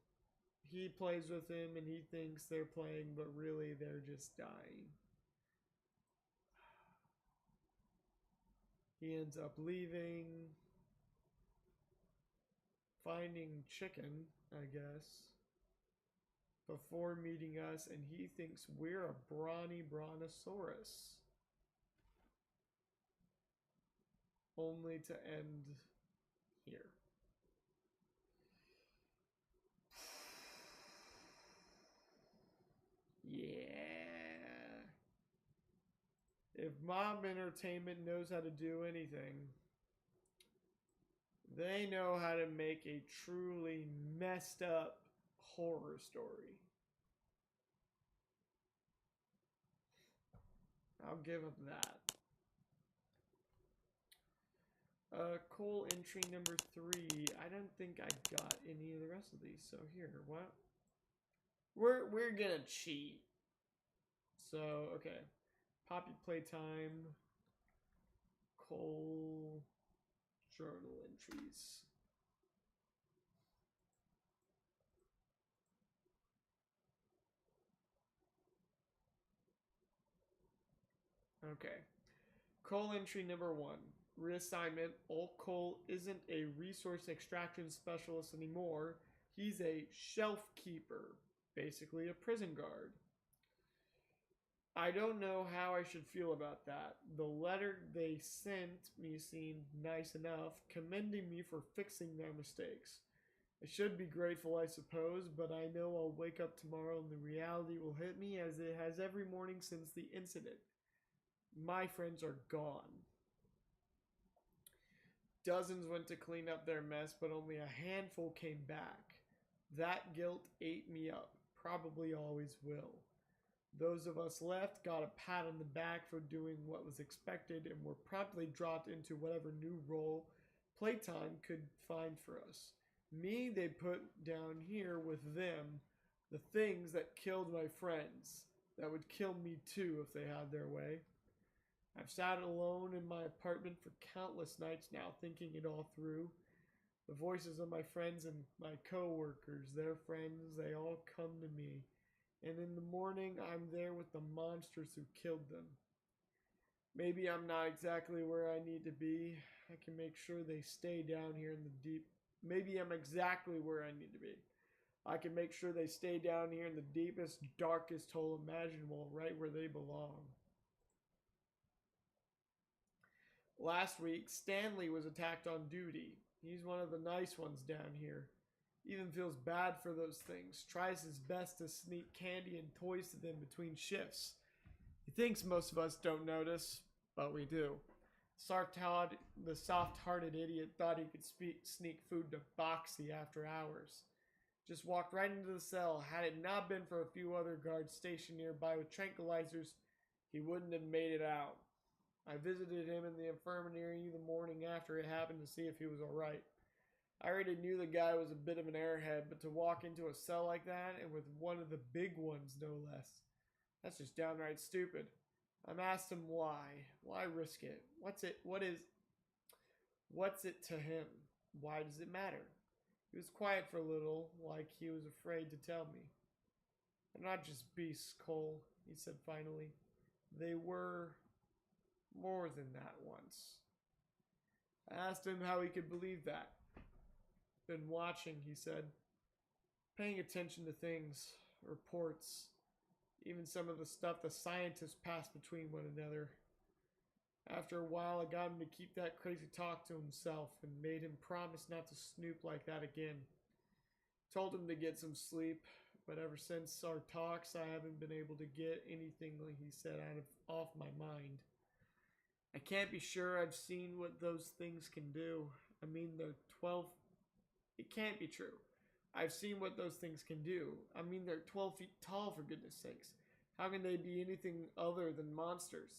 he plays with him and he thinks they're playing, but really they're just dying. He ends up leaving, finding chicken, I guess, before meeting us, and he thinks we're a brawny brontosaurus. Only to end here. Yeah. If Mob Entertainment knows how to do anything, they know how to make a truly messed up horror story. I'll give them that. Coal entry number 3. I don't think I got any of the rest of these. So here, what? We're gonna cheat. So okay, Poppy playtime. Coal journal entries. Okay. Coal entry number 1. Reassignment. Old Cole isn't a resource extraction specialist anymore. He's a shelf keeper. Basically a prison guard. I don't know how I should feel about that. The letter they sent me seemed nice enough, commending me for fixing their mistakes. I should be grateful, I suppose, but I know I'll wake up tomorrow and the reality will hit me as it has every morning since the incident. My friends are gone. Dozens went to clean up their mess, but only a handful came back. That guilt ate me up, probably always will. Those of us left got a pat on the back for doing what was expected and were promptly dropped into whatever new role playtime could find for us. Me, they put down here with them, the things that killed my friends, that would kill me too if they had their way. I've sat alone in my apartment for countless nights now, thinking it all through. The voices of my friends and my co-workers, their friends, they all come to me. And in the morning, I'm there with the monsters who killed them. Maybe I'm not exactly where I need to be. I can make sure they stay down here in the deep. Maybe I'm exactly where I need to be. I can make sure they stay down here in the deepest, darkest hole imaginable, right where they belong. Last week, Stanley was attacked on duty. He's one of the nice ones down here. Even feels bad for those things. Tries his best to sneak candy and toys to them between shifts. He thinks most of us don't notice, but we do. The soft-hearted idiot thought he could sneak food to Boxy after hours. Just walked right into the cell. Had it not been for a few other guards stationed nearby with tranquilizers, he wouldn't have made it out. I visited him in the infirmary the morning after it happened to see if he was alright. I already knew the guy was a bit of an airhead, but to walk into a cell like that, and with one of the big ones no less, that's just downright stupid. I've asked him why. Why risk it? What's it to him? Why does it matter? He was quiet for a little, like he was afraid to tell me. They're not just beasts, Cole, he said finally. They were more than that once. I asked him how he could believe that. Been watching, he said. Paying attention to things, reports, even some of the stuff the scientists pass between one another. After a while, I got him to keep that crazy talk to himself and made him promise not to snoop like that again. Told him to get some sleep, but ever since our talks, I haven't been able to get anything like he said off my mind. I can't be sure I've seen what those things can do. I mean, they're 12. It can't be true. I've seen what those things can do. I mean, they're 12 feet tall, for goodness sakes. How can they be anything other than monsters?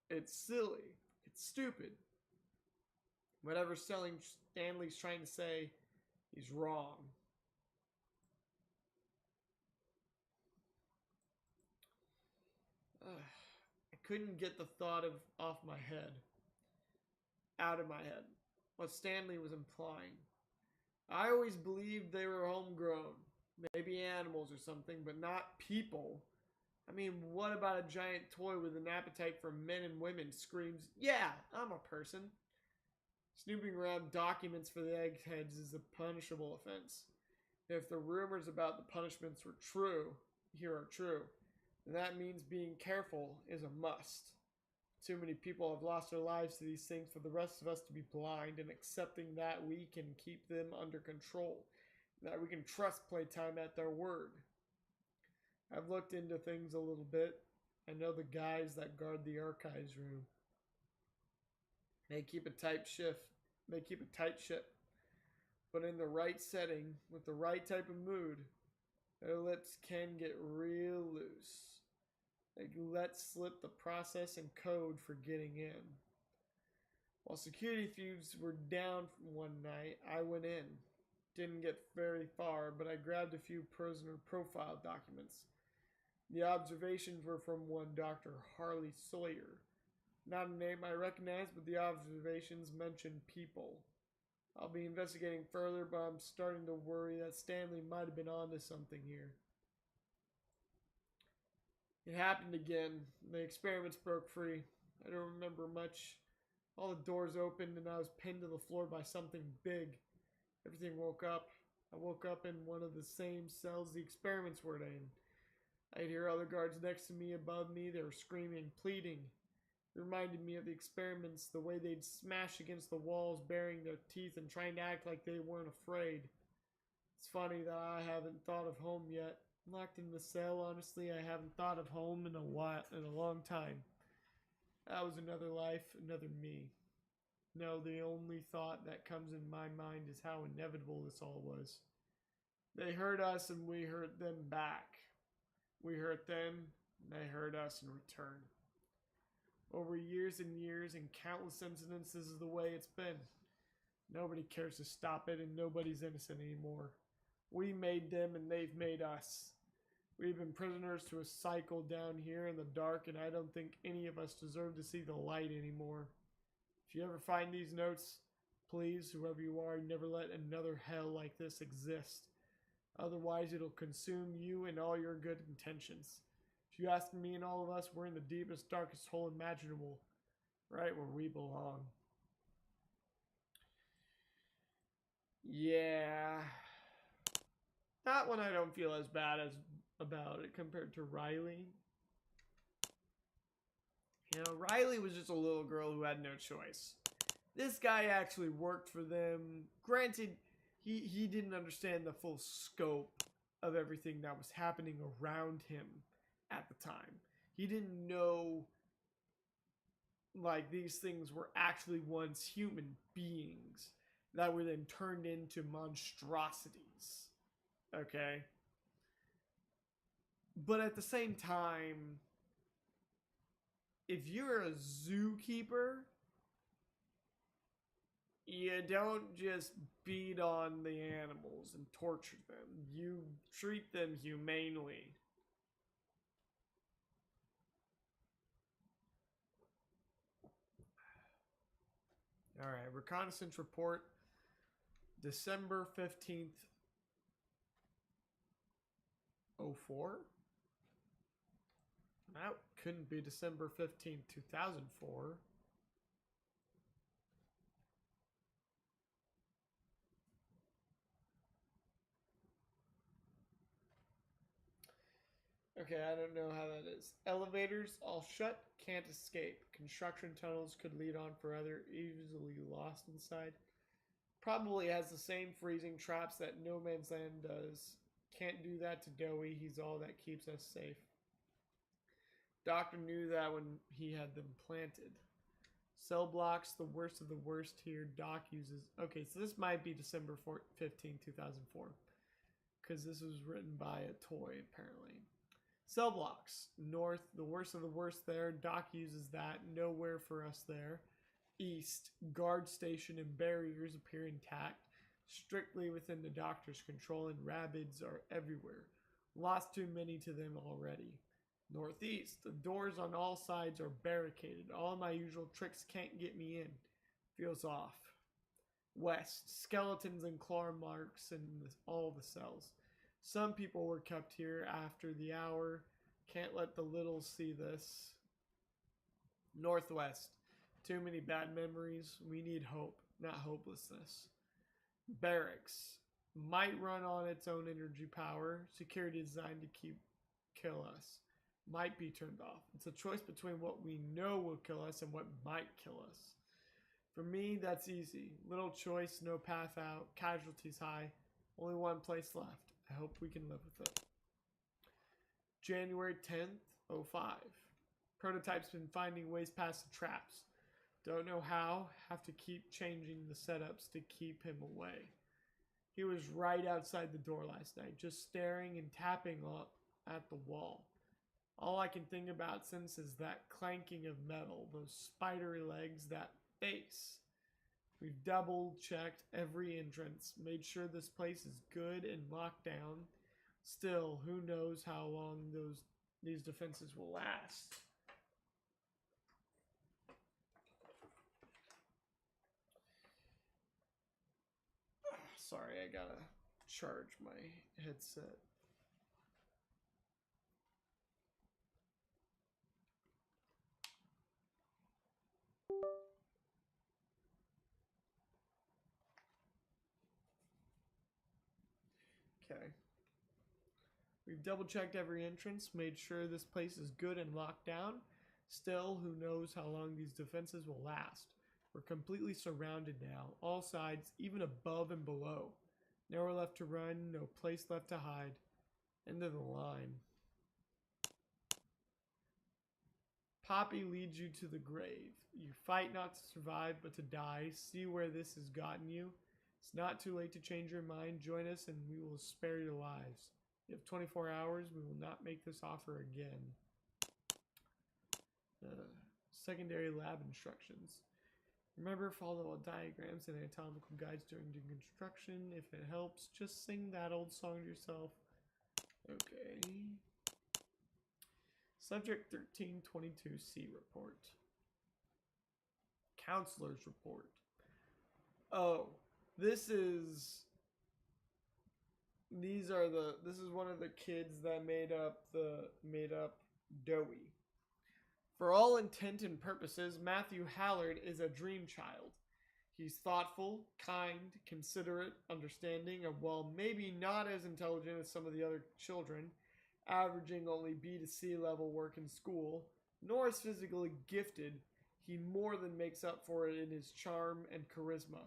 It's silly. It's stupid. Whatever Stanley's trying to say, he's wrong. I couldn't get the thought off my head. Out of my head. What Stanley was implying. I always believed they were homegrown. Maybe animals or something, but not people. I mean, what about a giant toy with an appetite for men and women screams, "Yeah, I'm a person"? Snooping around documents for the eggheads is a punishable offense. If the rumors about the punishments are true, then that means being careful is a must. Too many people have lost their lives to these things for the rest of us to be blind and accepting that we can keep them under control, that we can trust Playtime at their word. I've looked into things a little bit. I know the guys that guard the archives room. They keep a tight ship. But in the right setting, with the right type of mood, their lips can get real loose. They let slip the process and code for getting in. While security fuse were down one night, I went in. Didn't get very far, but I grabbed a few prisoner profile documents. The observations were from one Dr. Harley Sawyer. Not a name I recognize, but the observations mentioned people. I'll be investigating further, but I'm starting to worry that Stanley might have been onto something here. It happened again. The experiments broke free. I don't remember much. All the doors opened and I was pinned to the floor by something big. Everything woke up. I woke up in one of the same cells the experiments were in. I'd hear other guards next to me, above me. They were screaming, pleading. It reminded me of the experiments, the way they'd smash against the walls, baring their teeth and trying to act like they weren't afraid. It's funny that I haven't thought of home yet. Locked in the cell, honestly, I haven't thought of home in a long time. That was another life, another me. No, the only thought that comes in my mind is how inevitable this all was. They hurt us and we hurt them back. We hurt them and they hurt us in return. Over years and years and countless incidents, this is the way it's been. Nobody cares to stop it and nobody's innocent anymore. We made them and they've made us. We've been prisoners to a cycle down here in the dark, and I don't think any of us deserve to see the light anymore. If you ever find these notes, please, whoever you are, never let another hell like this exist. Otherwise, it'll consume you and all your good intentions. If you ask me and all of us, we're in the deepest, darkest hole imaginable, right where we belong. Yeah. That one I don't feel as bad as about it compared to Riley. You know, Riley was just a little girl who had no choice. This guy actually worked for them. Granted, he didn't understand the full scope of everything that was happening around him at the time. He didn't know, like, these things were actually once human beings that were then turned into monstrosities. Okay? But at the same time, if you're a zookeeper, you don't just beat on the animals and torture them. You treat them humanely. Alright, reconnaissance report, December 15th, 04? That couldn't be December 15th, 2004. Okay, I don't know how that is. Elevators all shut, can't escape. Construction tunnels could lead on forever, easily lost inside. Probably has the same freezing traps that No Man's Land does. Can't do that to Dowie. He's all that keeps us safe. Doctor knew that when he had them planted. Cell blocks, the worst of the worst here. Doc uses... Okay, so this might be December 15, 2004. Because this was written by a toy, apparently. Cell blocks. North, the worst of the worst there. Doc uses that. Nowhere for us there. East, guard station and barriers appear intact. Strictly within the doctor's control, and rabbits are everywhere. Lost too many to them already. Northeast, the doors on all sides are barricaded. All my usual tricks can't get me in. Feels off. West, skeletons and claw marks in all the cells. Some people were kept here after the hour. Can't let the littles see this. Northwest, too many bad memories. We need hope, not hopelessness. Barracks, might run on its own energy power. Security designed to kill us. Might be turned off. It's a choice between what we know will kill us and what might kill us. For me, that's easy. Little choice, no path out. Casualties high. Only one place left. I hope we can live with it. January 10th, 05. Prototype's been finding ways past the traps. Don't know how. Have to keep changing the setups to keep him away. He was right outside the door last night, just staring and tapping up at the wall. All I can think about since is that clanking of metal, those spidery legs, that face. We've double-checked every entrance, made sure this place is good and locked down. Still, who knows how long these defenses will last. Sorry, I gotta charge my headset. Okay. We've double-checked every entrance, made sure this place is good and locked down. Still, who knows how long these defenses will last. We're completely surrounded now, all sides, even above and below. Nowhere left to run, no place left to hide. End of the line. Poppy leads you to the grave. You fight not to survive, but to die. See where this has gotten you. It's not too late to change your mind. Join us and we will spare your lives. You have 24 hours. We will not make this offer again. Secondary lab instructions. Remember, follow all diagrams and anatomical guides during construction. If it helps, just sing that old song to yourself. Okay. Subject 1322C report. Counselor's report. Oh, this is one of the kids that made up Dowie. For all intent and purposes, Matthew Hallard is a dream child. He's thoughtful, kind, considerate, understanding, and while maybe not as intelligent as some of the other children, averaging only B to C level work in school, nor as physically gifted, he more than makes up for it in his charm and charisma.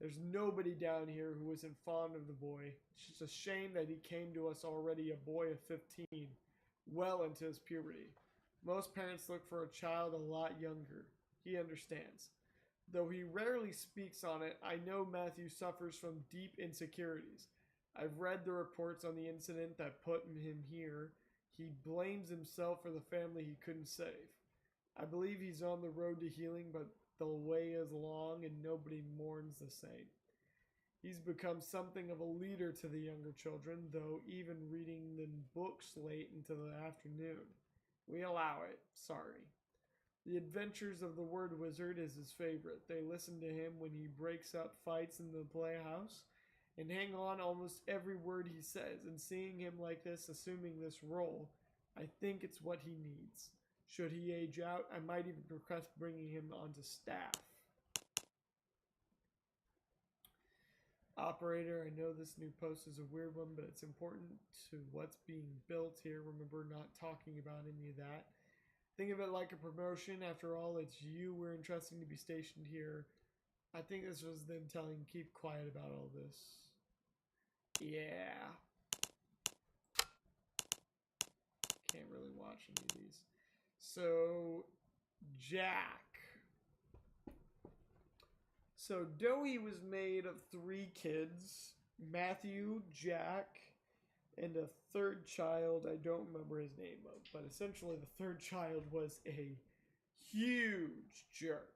There's nobody down here who isn't fond of the boy. It's just a shame that he came to us already a boy of 15, well into his puberty. Most parents look for a child a lot younger. He understands. Though he rarely speaks on it, I know Matthew suffers from deep insecurities. I've read the reports on the incident that put him here. He blames himself for the family he couldn't save. I believe he's on the road to healing, but the way is long and nobody mourns the same. He's become something of a leader to the younger children, though even reading the books late into the afternoon. We allow it. Sorry. The Adventures of the Word Wizard is his favorite. They listen to him when he breaks up fights in the playhouse and hang on almost every word he says. And seeing him like this, assuming this role, I think it's what he needs. Should he age out, I might even request bringing him onto staff. Operator, I know this new post is a weird one, but it's important to what's being built here. Remember not talking about any of that. Think of it like a promotion. After all, it's you we're entrusting to be stationed here. I think this was them telling keep quiet about all this. Yeah. can't really watch any of these. So, Jack. So, Dowie was made of 3 kids: Matthew, Jack, and a third child I don't remember his name of, but essentially the third child was a huge jerk.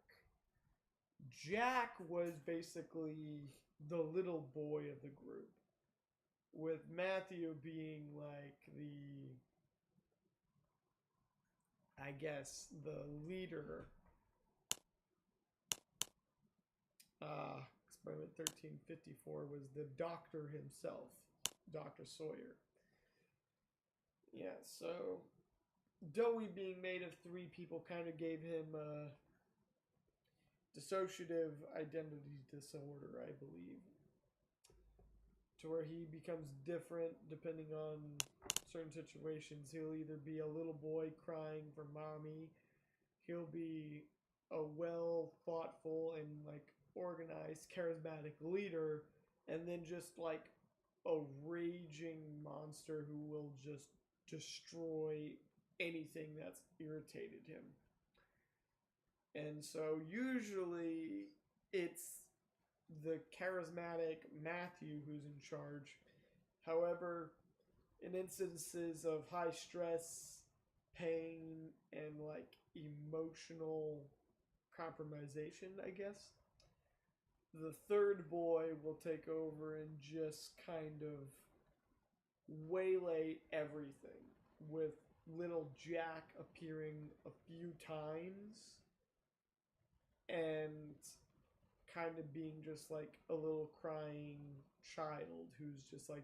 Jack was basically the little boy of the group, with Matthew being like I guess, the leader. Experiment 1354 was the doctor himself, Dr. Sawyer. Yeah, so Dowie being made of 3 people kind of gave him a dissociative identity disorder, I believe, to where he becomes different depending on certain situations. He'll either be a little boy crying for mommy, he'll be a well thoughtful and like organized charismatic leader, and then just like a raging monster who will just destroy anything that's irritated him. And so usually it's the charismatic Matthew who's in charge. However, in instances of high stress, pain, and like emotional compromisation, I guess, the third boy will take over and just kind of waylay everything, with little Jack appearing a few times and kind of being just like a little crying child who's just like,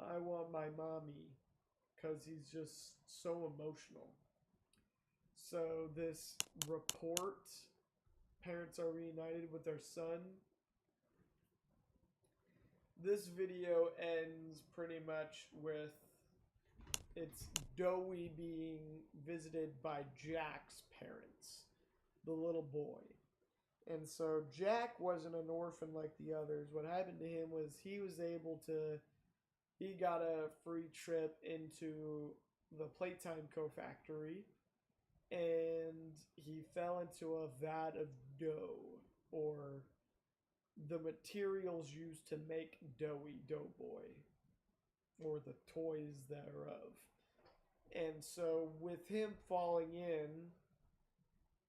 I want my mommy, because he's just so emotional. So this report, parents are reunited with their son. This video ends pretty much with it's Dowie being visited by Jack's parents, the little boy. And so Jack wasn't an orphan like the others. What happened to him was he got a free trip into the Playtime Co-Factory, and he fell into a vat of dough, or the materials used to make Dowie Doughboy, or the toys thereof. And so with him falling in,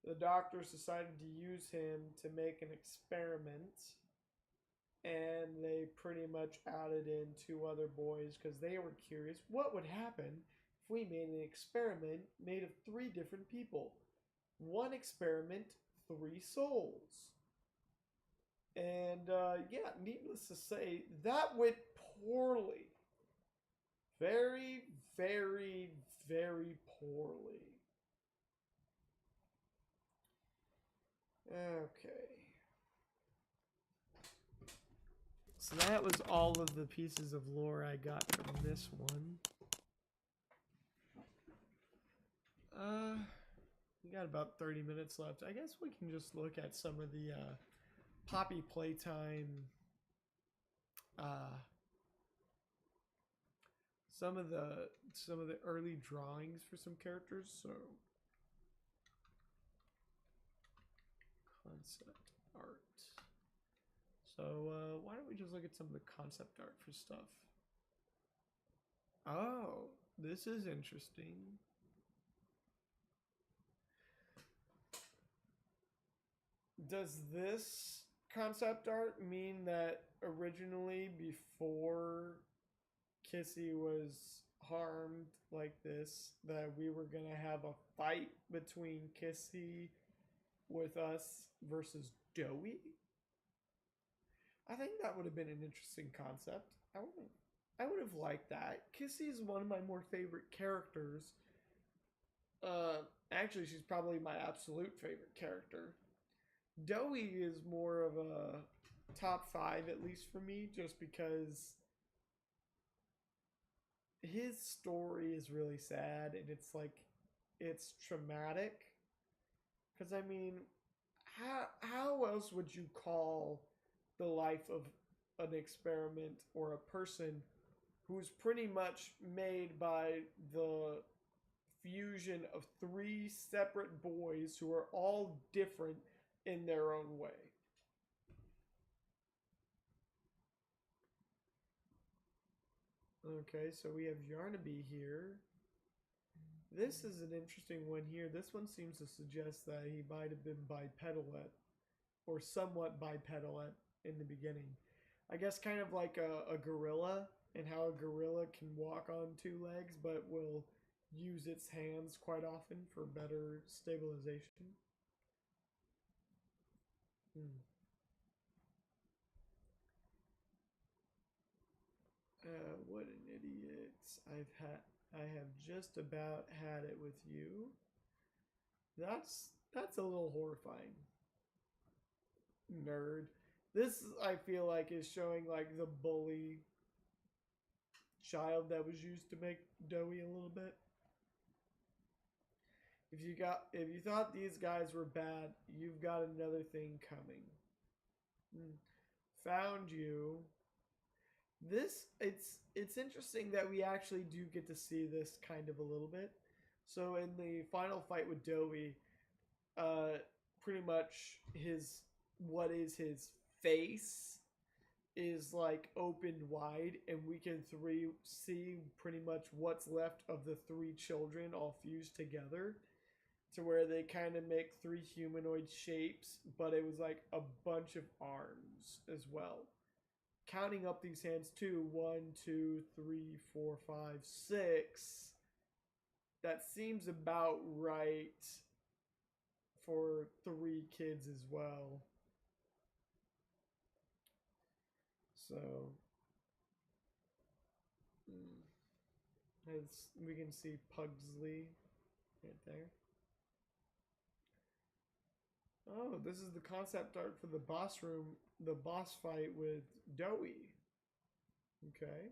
the doctors decided to use him to make an experiment, and they pretty much added in 2 other boys because they were curious what would happen if we made an experiment made of 3 different people. 1 experiment, 3 souls. And yeah, needless to say, that went poorly. Very, very, very poorly. Okay. So that was all of the pieces of lore I got from this one. We got about 30 minutes left. I guess we can just look at some of the Poppy Playtime, some of the early drawings for some characters. So concept art. So why don't we just look at some of the concept art for stuff? Oh, this is interesting. Does this concept art mean that originally, before Kissy was harmed like this, that we were going to have a fight between Kissy with us versus Dowie? I think that would have been an interesting concept. I would have liked that. Kissy is one of my more favorite characters. Actually, she's probably my absolute favorite character. Dowie is more of a top 5, at least for me, just because his story is really sad, and it's traumatic. Because I mean, how else would you call the life of an experiment or a person who's pretty much made by the fusion of three separate boys who are all different in their own way. Okay, so we have Yarnaby here. This is an interesting one here. This one seems to suggest that he might have been bipedal or somewhat bipedal in the beginning. I guess kind of like a gorilla, and how a gorilla can walk on two legs but will use its hands quite often for better stabilization. What an idiot. I have just about had it with you. That's a little horrifying. Nerd. This, I feel like, is showing like the bully child that was used to make Doughy a little bit. If you thought these guys were bad, you've got another thing coming. Found you. It's interesting that we actually do get to see this kind of a little bit. So in the final fight with Doughy, pretty much his face is like opened wide, and we can see pretty much what's left of the three children all fused together to where they kind of make three humanoid shapes, but it was like a bunch of arms as well. Counting up these hands too, 1, 2, 3, 4, 5, 6. That seems about right for 3 kids as well. So, as we can see Pugsley right there. Oh, this is the concept art for the boss fight with Doughy. Okay.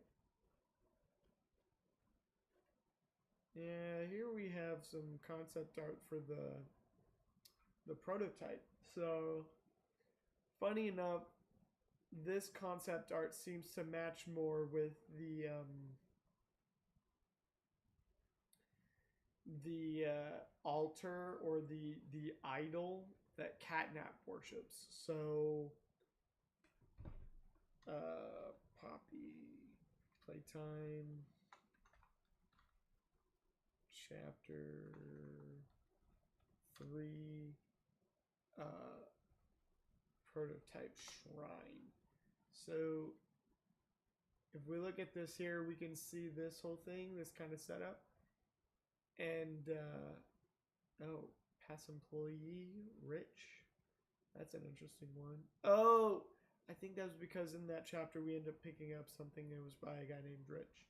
Yeah, here we have some concept art for the prototype. So, funny enough, this concept art seems to match more with the altar or the idol that Catnap worships. So, Poppy, playtime, chapter 3, prototype shrine. So, if we look at this here, we can see this whole thing, this kind of setup. And, oh, past employee, Rich. That's an interesting one. Oh, I think that was because in that chapter we ended up picking up something that was by a guy named Rich.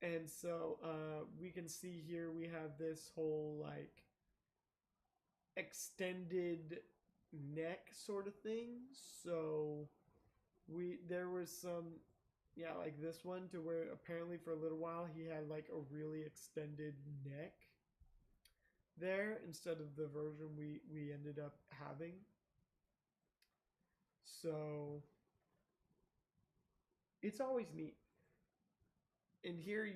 And so we can see here we have this whole like extended neck sort of thing. So there was some, yeah, like this one to where apparently for a little while he had like a really extended neck there instead of the version we ended up having. So it's always neat. And here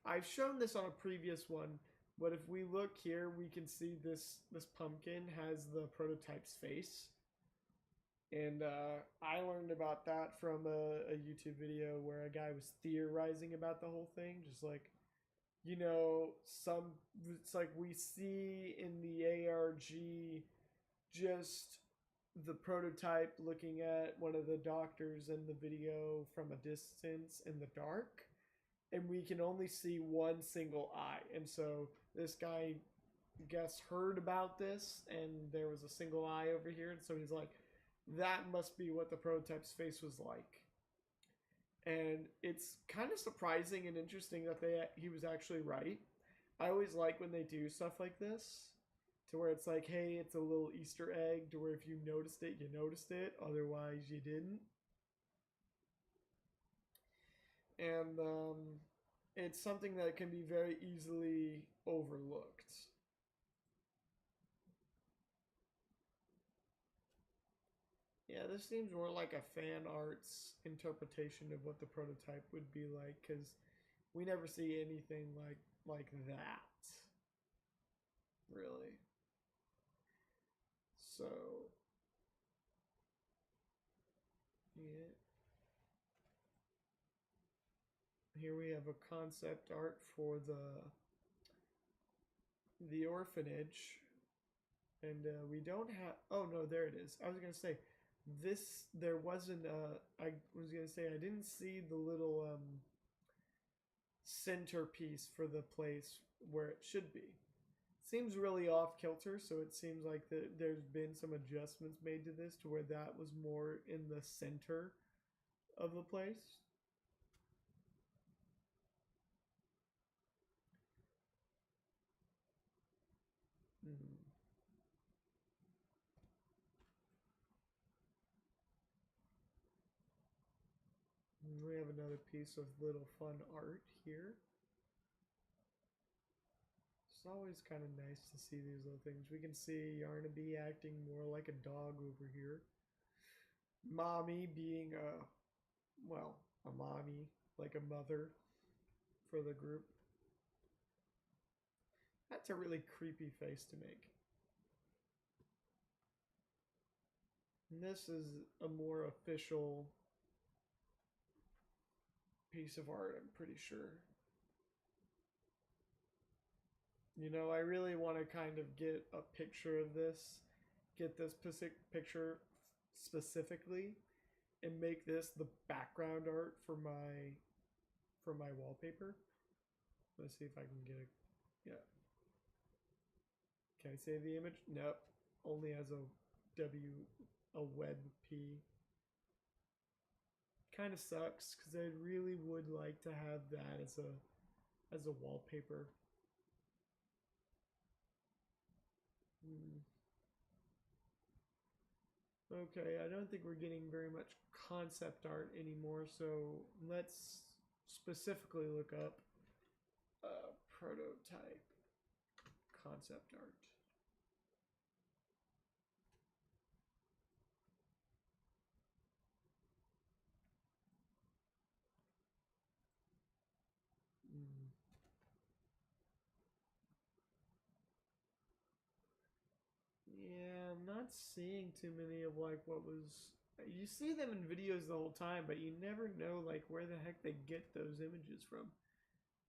I've shown this on a previous one, but if we look here, we can see this pumpkin has the prototype's face. And I learned about that from a YouTube video where a guy was theorizing about the whole thing. Just like, it's like we see in the ARG just the prototype looking at one of the doctors in the video from a distance in the dark, and we can only see one single eye. And so this guy, I guess, heard about this, and there was a single eye over here, and so he's like, that must be what the prototype's face was like. And it's kind of surprising and interesting that he was actually right. I always like when they do stuff like this, to where it's like, hey, it's a little Easter egg, to where if you noticed it, you noticed it, otherwise you didn't. And it's something that can be very easily overlooked. Yeah, this seems more like a fan arts interpretation of what the prototype would be like, because We never see anything like that. Really. So yeah. Here we have a concept art for the orphanage. And we don't have. Oh no, there it is. I was gonna say, this there wasn't. I was gonna say I didn't see the little centerpiece for the place where it should be. Seems really off kilter, so it seems like there's been some adjustments made to this to where that was more in the center of the place. Hmm. We have another piece of little fun art here. It's always kind of nice to see these little things. We can see Yarnaby acting more like a dog over here. Mommy being a mommy, like a mother for the group. That's a really creepy face to make. And this is a more official piece of art, I'm pretty sure. You know, I really want to kind of get a picture of this, get this picture specifically, and make this the background art for my wallpaper. Let's see if I can get a yeah. Can I save the image? Nope. Only as a WebP. Kind of sucks because I really would like to have that as a wallpaper. Okay, I don't think we're getting very much concept art anymore, so let's specifically look up prototype concept art. Yeah, I'm not seeing too many of like what was. You see them in videos the whole time, but you never know like where the heck they get those images from.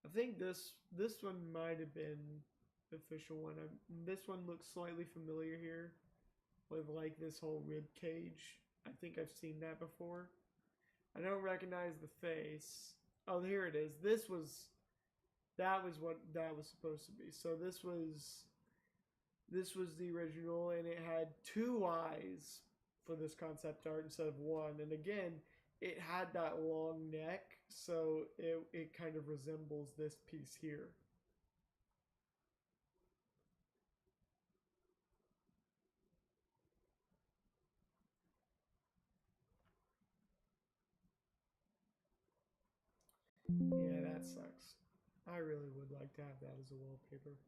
I think this one might have been the official one. This one looks slightly familiar here, with like this whole rib cage. I think I've seen that before. I don't recognize the face. Oh, here it is. That was what that was supposed to be. So this was the original, and it had two eyes for this concept art instead of one. And again, it had that long neck, so it kind of resembles this piece here. Yeah, that sucks. I really would like to have that as a wallpaper.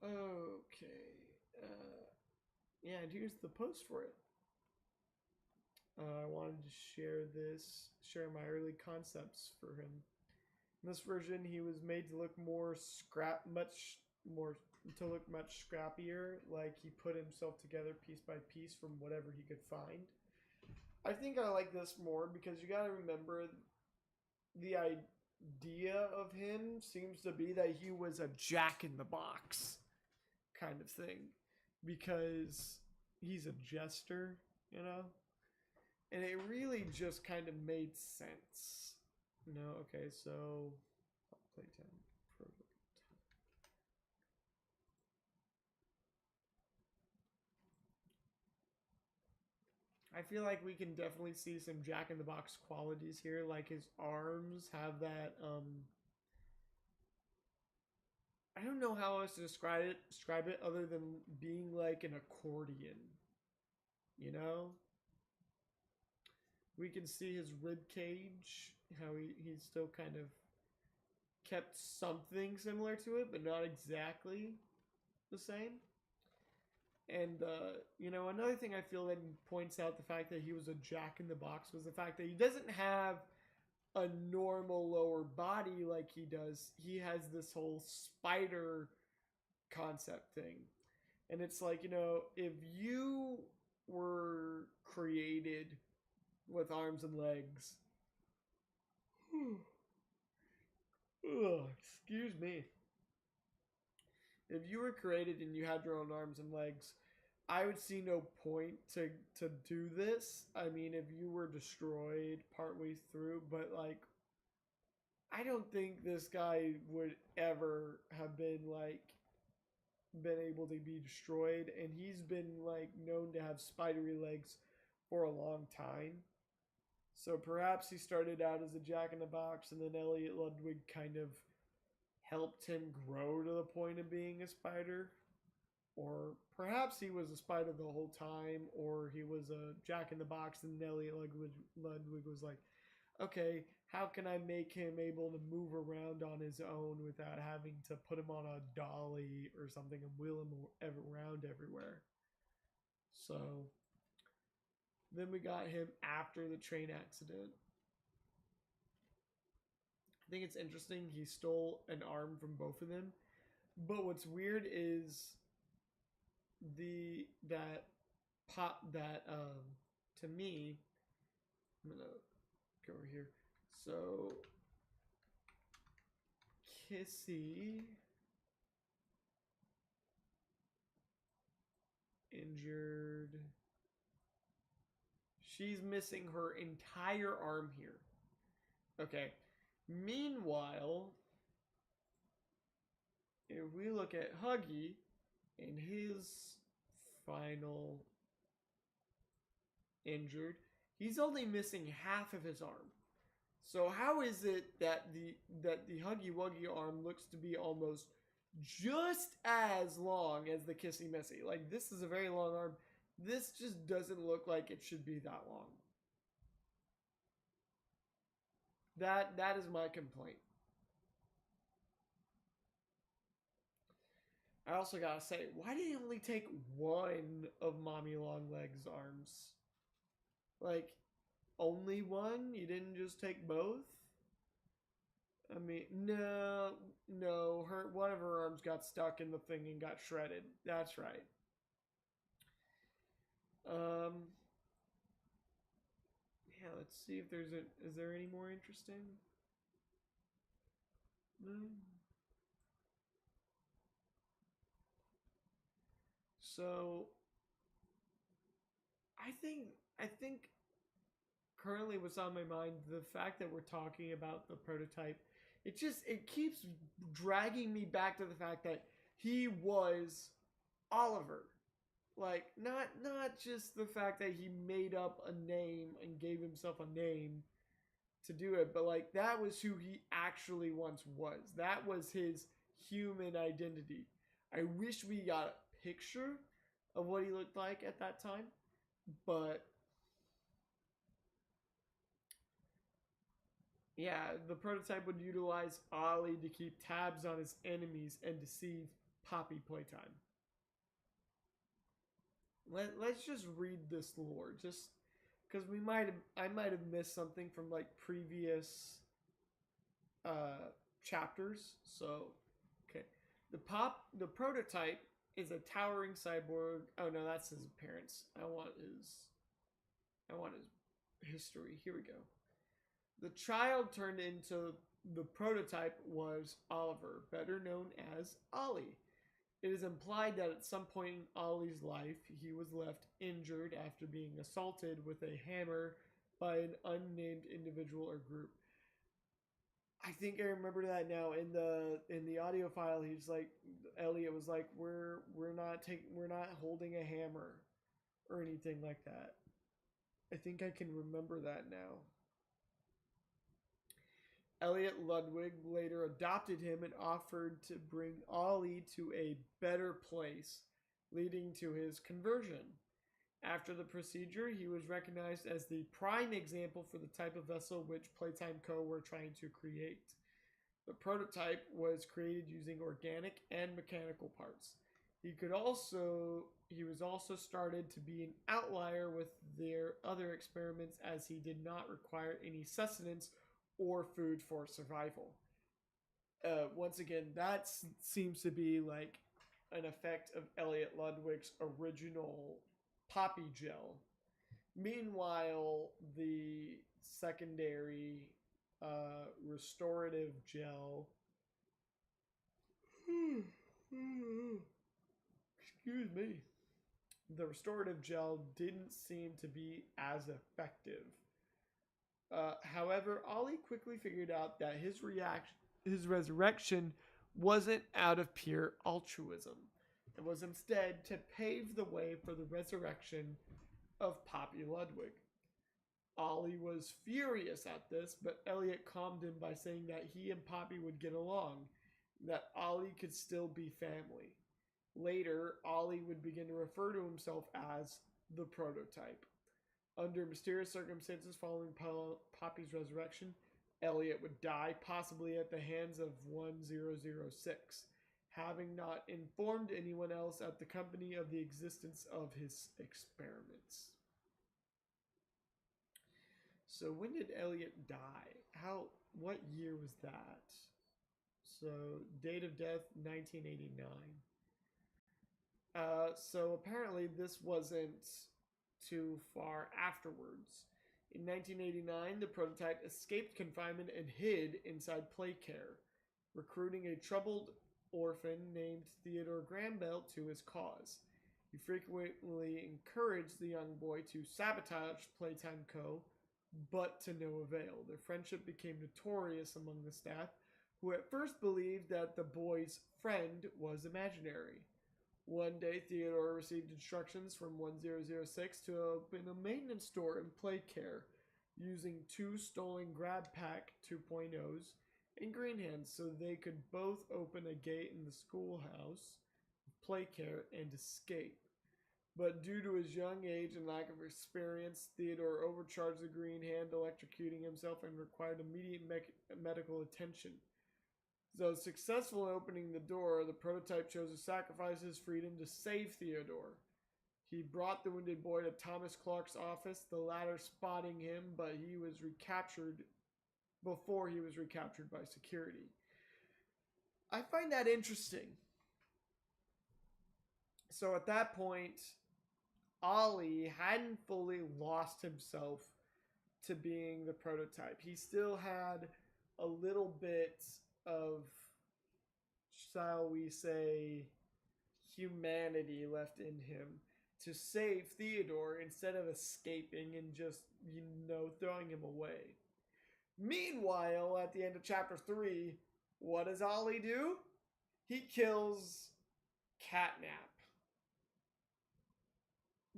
Okay. Yeah, and here's the post for it. I wanted to share my early concepts for him. In this version, he was made to look much scrappier, like he put himself together piece by piece from whatever he could find. I think I like this more because you gotta remember the idea of him seems to be that he was a jack in the box kind of thing because he's a jester, you know? And it really just kind of made sense. No, okay, so playtime. I feel like we can definitely see some Jack in the Box qualities here. Like his arms have that. I don't know how else to describe it other than being like an accordion. You know. We can see his rib cage. How he's still kind of kept something similar to it, but not exactly the same. And, you know, another thing I feel that points out the fact that he was a jack in the box was the fact that he doesn't have a normal lower body like he does. He has this whole spider concept thing. And it's like, if you were created with arms and legs, ugh, excuse me. If you were created and you had your own arms and legs, I would see no point to do this. I mean, if you were destroyed partway through, but like, I don't think this guy would ever have been able to be destroyed, and he's been like known to have spidery legs for a long time. So perhaps he started out as a jack-in-the-box, and then Elliot Ludwig kind of helped him grow to the point of being a spider. Or perhaps he was a spider the whole time, or he was a jack-in-the-box, and Elliot Ludwig was like, okay, how can I make him able to move around on his own without having to put him on a dolly or something and wheel him around everywhere? So then we got him after the train accident. I think it's interesting he stole an arm from both of them. But what's weird is to me, I'm gonna go over here. So Kissy injured. She's missing her entire arm here. Okay. Meanwhile, if we look at Huggy and his final injured, he's only missing half of his arm. So how is it that the Huggy Wuggy arm looks to be almost just as long as the Kissy Missy? Like, this is a very long arm. This just doesn't look like it should be that long. That is my complaint. I also gotta say, why did he only take one of Mommy Longlegs' arms? Like, only one? You didn't just take both? I mean, no, one of her arms got stuck in the thing and got shredded. That's right. Yeah, let's see if is there any more interesting? No. So, I think currently what's on my mind, the fact that we're talking about the prototype, it keeps dragging me back to the fact that he was Oliver. Like, not just the fact that he made up a name and gave himself a name to do it, but like, that was who he actually once was. That was his human identity. I wish we got a picture of what he looked like at that time, but yeah, the prototype would utilize Ollie to keep tabs on his enemies and deceive Poppy playtime. Let's just read this lore, just because I might have missed something from like previous chapters. So, okay, the prototype is a towering cyborg. Oh no, that's his appearance. I want his history. Here we go. The child turned into the prototype was Oliver, better known as Ollie. It is implied that at some point in Ollie's life, he was left injured after being assaulted with a hammer by an unnamed individual or group. I think I remember that now. In the audio file, he's like, Elliot was like, we're not holding a hammer or anything like that. I think I can remember that now. Elliot Ludwig later adopted him and offered to bring Ollie to a better place, leading to his conversion. After the procedure, he was recognized as the prime example for the type of vessel which Playtime Co. were trying to create. The prototype was created using organic and mechanical parts. He was also started to be an outlier with their other experiments, as he did not require any sustenance or food for survival. Once again, that seems to be like an effect of Elliot Ludwig's original poppy gel. Meanwhile, the secondary restorative gel. Excuse me. The restorative gel didn't seem to be as effective. However, Ollie quickly figured out that his resurrection wasn't out of pure altruism. It was instead to pave the way for the resurrection of Poppy Ludwig. Ollie was furious at this, but Elliot calmed him by saying that he and Poppy would get along, that Ollie could still be family. Later, Ollie would begin to refer to himself as the prototype. Under mysterious circumstances following Poppy's resurrection, Elliot would die, possibly at the hands of 1006, having not informed anyone else at the company of the existence of his experiments. So when did Elliot die? What year was that? So date of death 1989. So apparently this wasn't too far afterwards. In 1989, the prototype escaped confinement and hid inside Playcare, recruiting a troubled orphan named Theodore Grambelt to his cause. He frequently encouraged the young boy to sabotage Playtime Co., but to no avail. Their friendship became notorious among the staff, who at first believed that the boy's friend was imaginary. One day, Theodore received instructions from 1006 to open a maintenance store in Playcare, using 2 stolen Grab Pack 2.0s and green hands so they could both open a gate in the schoolhouse, Playcare, and escape. But due to his young age and lack of experience, Theodore overcharged the green hand, electrocuting himself, and required immediate medical attention. Though successful in opening the door, the prototype chose to sacrifice his freedom to save Theodore. He brought the wounded boy to Thomas Clark's office, the latter spotting him, but he was recaptured before he was recaptured by security. I find that interesting. So at that point, Ollie hadn't fully lost himself to being the prototype. He still had a little bit of, shall we say, humanity left in him to save Theodore instead of escaping and just, throwing him away. Meanwhile, at the end of chapter 3, what does Ollie do? He kills Catnap.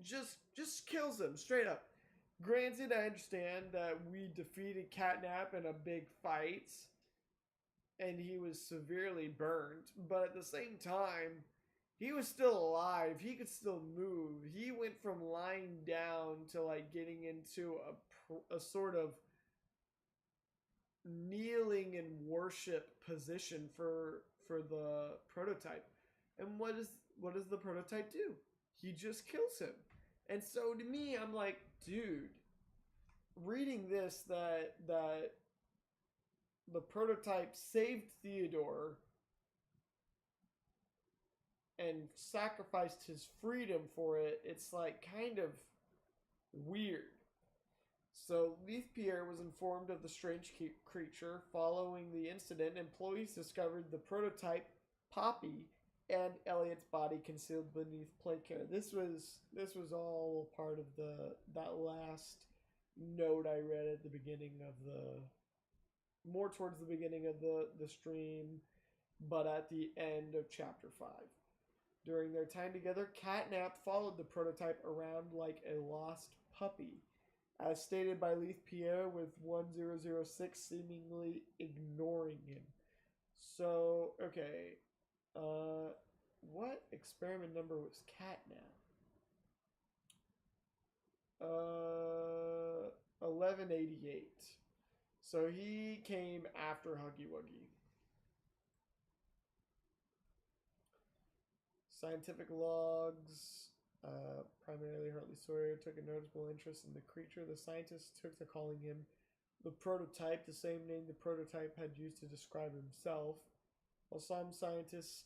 Just kills him straight up. Granted, I understand that we defeated Catnap in a big fight and he was severely burned, but at the same time, he was still alive. He could still move. He went from lying down to like getting into a sort of kneeling and worship position for the prototype. And what does the prototype do? He just kills him. And so to me, I'm like, dude, reading this that the prototype saved Theodore and sacrificed his freedom for it, it's like kind of weird. So Leith Pierre was informed of the strange creature. Following the incident, employees discovered the prototype, Poppy, and Elliot's body concealed beneath Playcare. This was all part of that last note I read at the beginning of more towards the beginning of the stream, but at the end of chapter 5. During their time together, Catnap followed the prototype around like a lost puppy, as stated by Leith Pierre, with 1006 seemingly ignoring him. So, okay. What experiment number was Catnap? 1188. So he came after Huggy Wuggy. Scientific logs. Primarily Hartley Sawyer took a noticeable interest in the creature. The scientists took to calling him The prototype, the same name the prototype had used to describe himself. While some science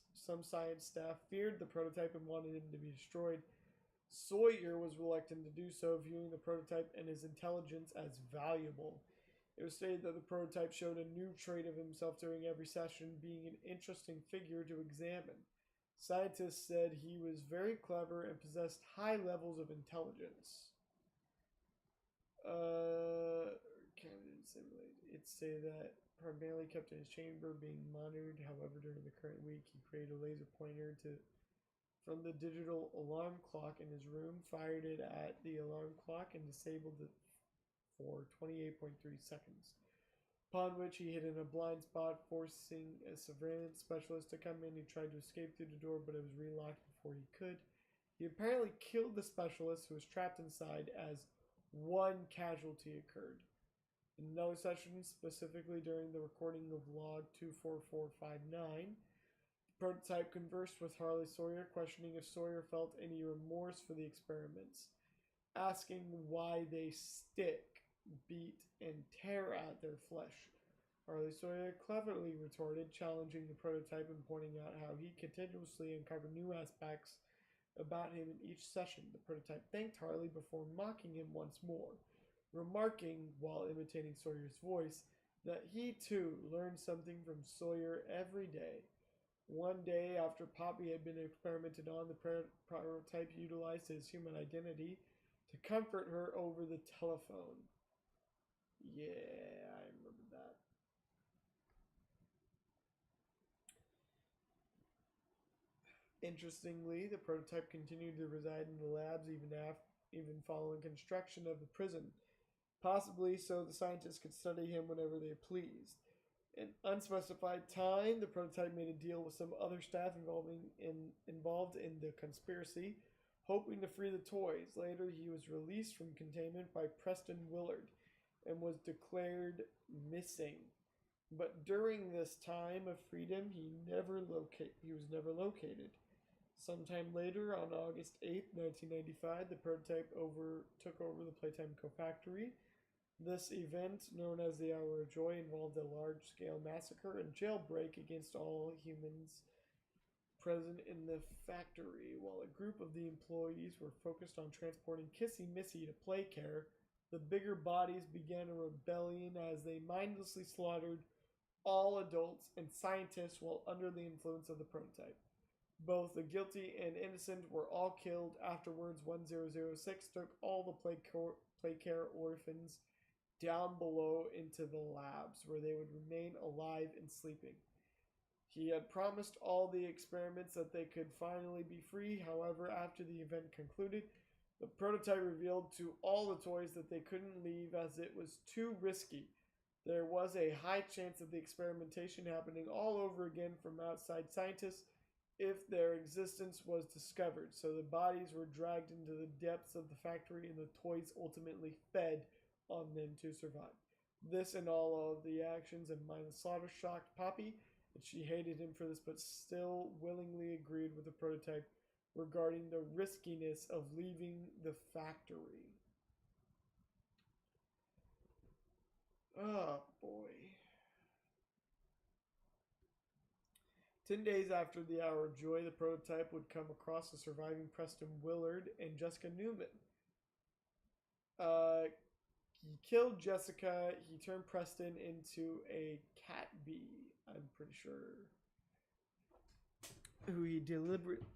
staff feared the prototype and wanted him to be destroyed, Sawyer was reluctant to do so, viewing the prototype and his intelligence as valuable. It was stated that the prototype showed a new trait of himself during every session, being an interesting figure to examine. Scientists said he was very clever and possessed high levels of intelligence. Candidate simulated. It say that primarily kept in his chamber, being monitored. However, during the current week, he created a laser pointer from the digital alarm clock in his room, fired it at the alarm clock, and disabled it for 28.3 seconds. Upon which he hid in a blind spot, forcing a surveillance specialist to come in. He tried to escape through the door, but it was relocked before he could. He apparently killed the specialist, who was trapped inside, as one casualty occurred. In another session, specifically during the recording of log 24459, the prototype conversed with Harley Sawyer, questioning if Sawyer felt any remorse for the experiments, asking why they stick, beat, and tear at their flesh. Harley Sawyer cleverly retorted, challenging the prototype and pointing out how he continuously uncovered new aspects about him in each session. The prototype thanked Harley before mocking him once more, remarking, while imitating Sawyer's voice, that he too learned something from Sawyer every day. One day, after Poppy had been experimented on, the prototype utilized his human identity to comfort her over the telephone. Yeah, I remember that. Interestingly, the prototype continued to reside in the labs even following construction of the prison, possibly so the scientists could study him whenever they pleased. In unspecified time, the prototype made a deal with some other staff involved in the conspiracy, hoping to free the toys. Later, he was released from containment by Preston Willard and was declared missing. But during this time of freedom, he was never located. Sometime later, on August 8, 1995, the prototype took over the Playtime Co. factory. This event, known as the Hour of Joy, involved a large-scale massacre and jailbreak against all humans present in the factory. While a group of the employees were focused on transporting Kissy Missy to Playcare, the bigger bodies began a rebellion as they mindlessly slaughtered all adults and scientists while under the influence of the prototype. Both the guilty and innocent were all killed. Afterwards, 1006 took all the Playcare orphans down below into the labs, where they would remain alive and sleeping. He had promised all the experiments that they could finally be free. However, after the event concluded, the prototype revealed to all the toys that they couldn't leave as it was too risky. There was a high chance of the experimentation happening all over again from outside scientists if their existence was discovered. So the bodies were dragged into the depths of the factory and the toys ultimately fed on them to survive. This and all of the actions and mindless slaughter shocked Poppy, and she hated him for this, but still willingly agreed with the prototype regarding the riskiness of leaving the factory. Oh boy. 10 days after the Hour of Joy, the prototype would come across the surviving Preston Willard and Jessica Newman. He killed Jessica. He turned Preston into a cat bee, I'm pretty sure. Who he deliberately...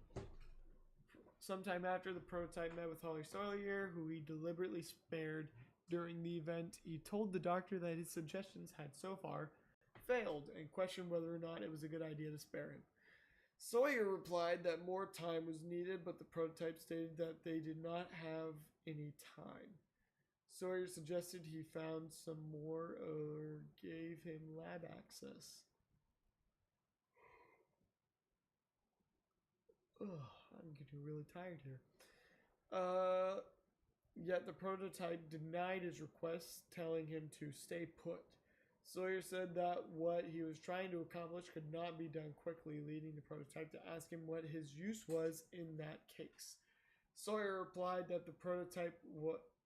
Sometime after, the prototype met with Holly Sawyer, who he deliberately spared during the event. He told the doctor that his suggestions had so far failed and questioned whether or not it was a good idea to spare him. Sawyer replied that more time was needed, but the prototype stated that they did not have any time. Sawyer suggested he found some more or gave him lab access. I'm getting really tired here. Yet the prototype denied his request, telling him to stay put. Sawyer said that what he was trying to accomplish could not be done quickly, leading the prototype to ask him what his use was in that case. Sawyer replied that the prototype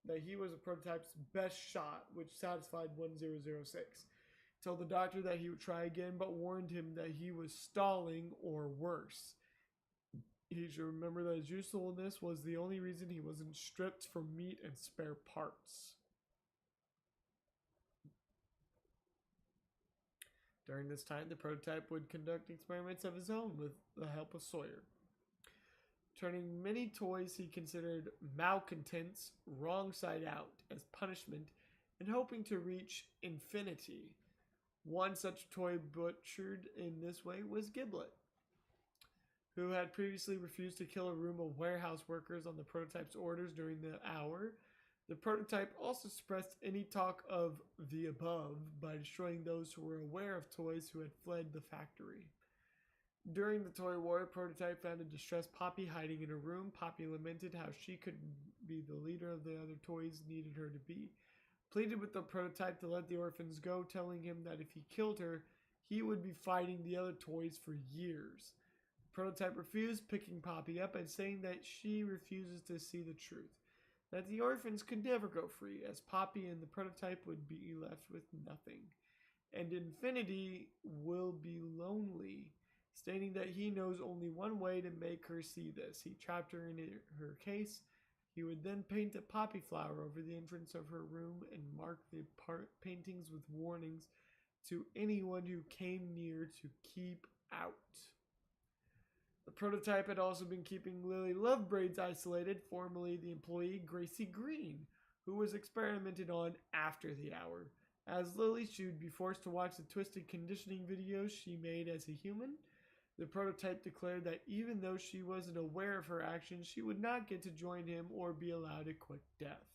that he was a prototype's best shot, which satisfied 1006. Told the doctor that he would try again, but warned him that he was stalling or worse. He should remember that his usefulness was the only reason he wasn't stripped for meat and spare parts. During this time, the prototype would conduct experiments of his own with the help of Sawyer, turning many toys he considered malcontents wrong side out as punishment and hoping to reach infinity. One such toy butchered in this way was Giblet, who had previously refused to kill a room of warehouse workers on the prototype's orders during the hour. The prototype also suppressed any talk of the above by destroying those who were aware of toys who had fled the factory. During the toy war, prototype found a distressed Poppy hiding in a room. Poppy lamented how she couldn't be the leader of the other toys needed her to be. Pleaded with the prototype to let the orphans go, telling him that if he killed her, he would be fighting the other toys for years. Prototype refused, picking Poppy up and saying that she refuses to see the truth, that the orphans could never go free, as Poppy and the prototype would be left with nothing, and infinity will be lonely, stating that he knows only one way to make her see this. He trapped her in her case. He would then paint a poppy flower over the entrance of her room and mark the paintings with warnings to anyone who came near to keep out. The prototype had also been keeping Lily Lovebraids isolated, formerly the employee Gracie Green, who was experimented on after the hour. As Lily, she would be forced to watch the twisted conditioning videos she made as a human. The prototype declared that even though she wasn't aware of her actions, she would not get to join him or be allowed a quick death.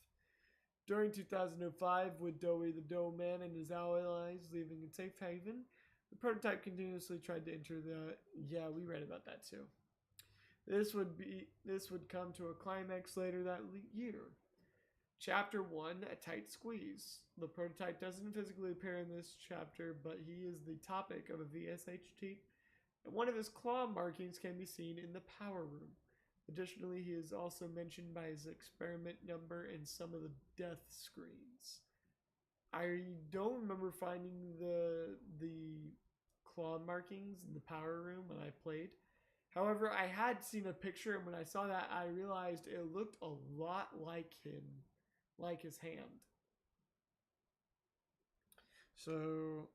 During 2005, with Doughy the Dough Man and his allies leaving in safe haven, the prototype continuously tried to enter the... Yeah, we read about that too. This would come to a climax later that year. Chapter 1, A Tight Squeeze. The prototype doesn't physically appear in this chapter, but he is the topic of a VSHT, and one of his claw markings can be seen in the power room. Additionally, he is also mentioned by his experiment number in some of the death screens. I don't remember finding the claw markings in the power room when I played. However, I had seen a picture, and when I saw that, I realized it looked a lot like him, like his hand. So,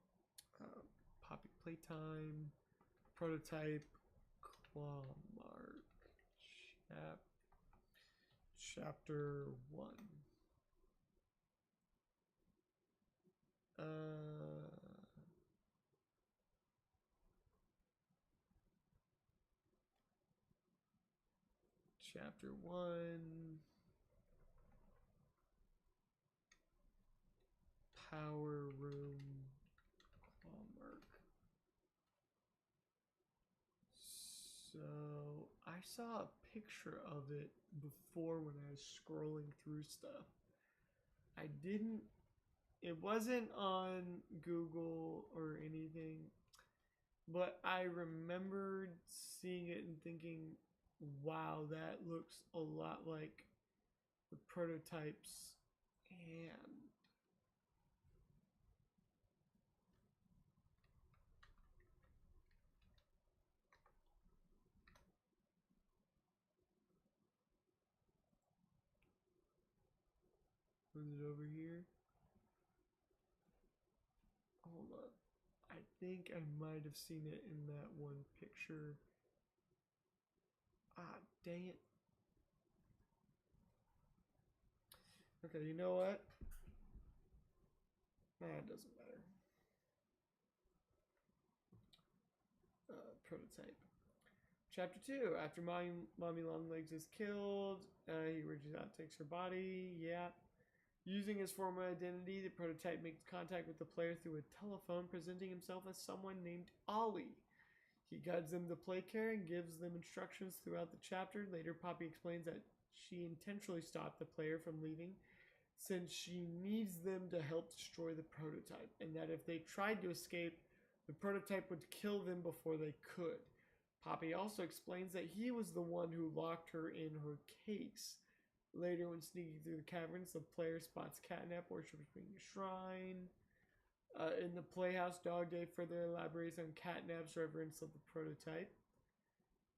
Poppy Playtime, Prototype, Claw Mark, Chapter 1. Chapter 1. Power Room. Claw Mark. So, I saw a picture of it before when I was scrolling through stuff. It wasn't on Google or anything, but I remembered seeing it and thinking, wow, that looks a lot like the prototype's hand. Was it over here? Hold up. I think I might have seen it in that one picture. Ah, dang it. Okay, you know what? It doesn't matter. Prototype. Chapter 2. After Mommy Longlegs is killed, he reaches out and takes her body. Yeah. Using his former identity, the prototype makes contact with the player through a telephone, presenting himself as someone named Ollie. He guides them to play care and gives them instructions throughout the chapter. Later, Poppy explains that she intentionally stopped the player from leaving since she needs them to help destroy the prototype, and that if they tried to escape, the prototype would kill them before they could. Poppy also explains that he was the one who locked her in her case. Later, when sneaking through the caverns, the player spots Catnap worshipping a shrine. In the Playhouse, Dog Day further elaborates on Catnap's reverence of the prototype.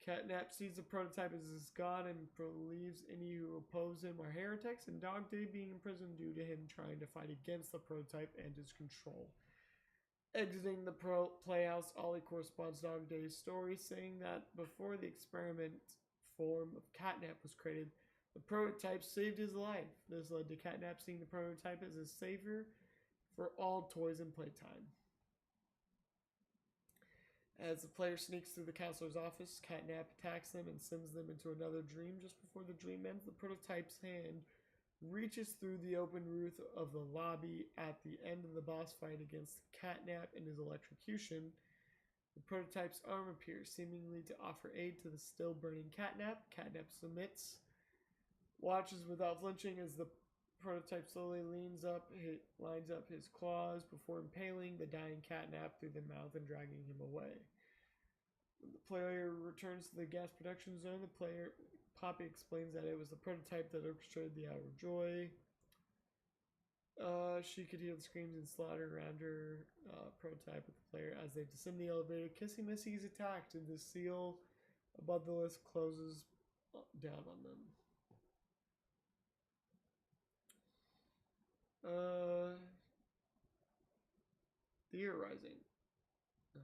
Catnap sees the prototype as his god and believes any who oppose him are heretics, and Dog Day being imprisoned due to him trying to fight against the prototype and his control. Exiting the Playhouse, Ollie corresponds Dog Day's story, saying that before the experiment form of Catnap was created, the prototype saved his life. This led to Catnap seeing the prototype as a savior for all toys and playtime. As the player sneaks through the counselor's office, Catnap attacks them and sends them into another dream. Just before the dream ends, the prototype's hand reaches through the open roof of the lobby at the end of the boss fight against Catnap and his electrocution. The prototype's arm appears, seemingly to offer aid to the still burning Catnap. Catnap submits, watches without flinching as the prototype slowly lines up his claws before impaling the dying Catnap through the mouth and dragging him away. When the player returns to the gas production zone, Poppy explains that it was the prototype that orchestrated the hour of joy. She could hear the screams and slaughter around her prototype with the player as they descend the elevator. Kissy Missy is attacked, and the seal above the list closes down on them. Theorizing. Ugh.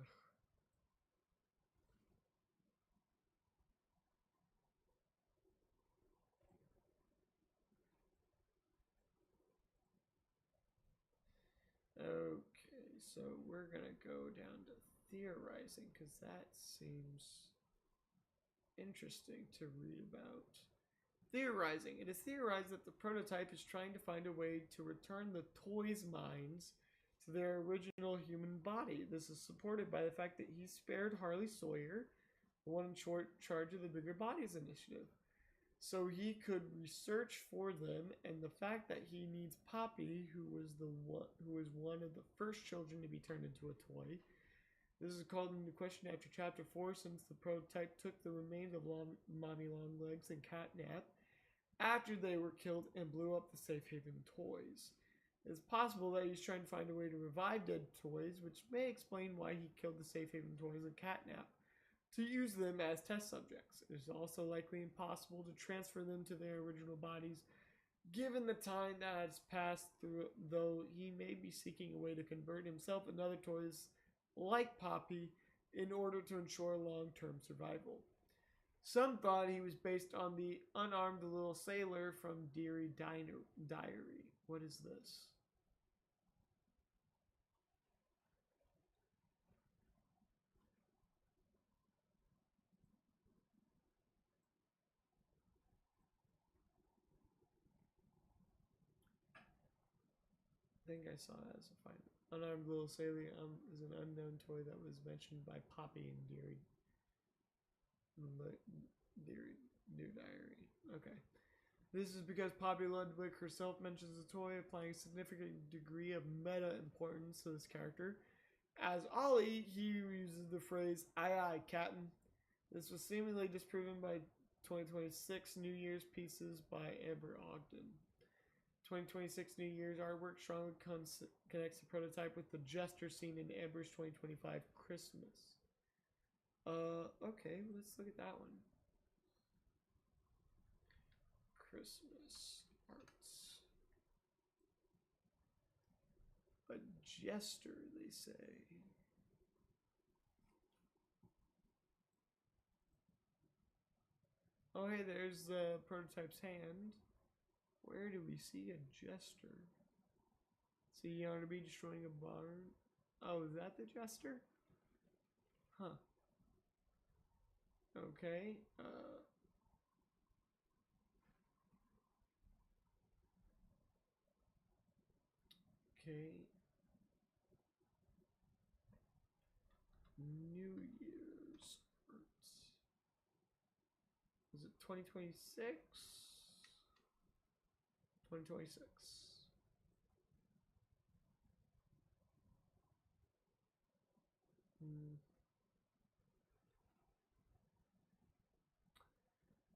Okay, so we're gonna go down to theorizing because that seems interesting to read about. Theorizing. It is theorized that the prototype is trying to find a way to return the toys' minds to their original human body. This is supported by the fact that he spared Harley Sawyer, the one in charge of the Bigger Bodies Initiative, so he could research for them, and the fact that he needs Poppy, who was one of the first children to be turned into a toy. This is called into question after Chapter 4, since the prototype took the remains of Mommy Longlegs and Catnap after they were killed and blew up the Safe Haven toys. It's possible that he's trying to find a way to revive dead toys, which may explain why he killed the Safe Haven toys and Catnap, to use them as test subjects. It is also likely impossible to transfer them to their original bodies, given the time that has passed through, though he may be seeking a way to convert himself and other toys like Poppy in order to ensure long-term survival. Some thought he was based on the unarmed little sailor from Deary Diary. What is this? I think I saw it as a find. Unarmed little sailor is an unknown toy that was mentioned by Poppy in Deary New Diary. Okay. This is because Poppy Ludwig herself mentions the toy, applying a significant degree of meta importance to this character. As Ollie, he uses the phrase, "Aye aye, Captain." This was seemingly disproven by 2026 New Year's pieces by Amber Ogden. 2026 New Year's artwork strongly connects the prototype with the Jester scene in Amber's 2025 Christmas. Okay, let's look at that one. Christmas arts. A jester, they say. Oh, hey, there's the prototype's hand. Where do we see a jester? See on to be destroying a barn. Oh, is that the jester? Huh. Okay. Okay. New Year's arts. Is it 2026? 2026.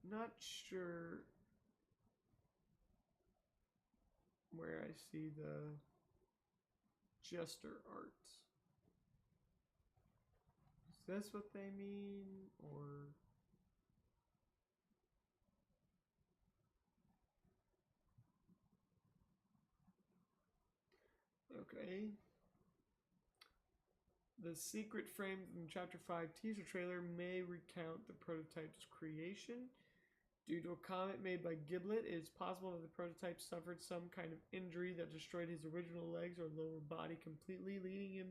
Not sure where I see the Jester art. Is this what they mean, or... Okay. The secret frame from Chapter 5 teaser trailer may recount the prototype's creation. Due to a comment made by Giblet, it is possible that the prototype suffered some kind of injury that destroyed his original legs or lower body completely, leading him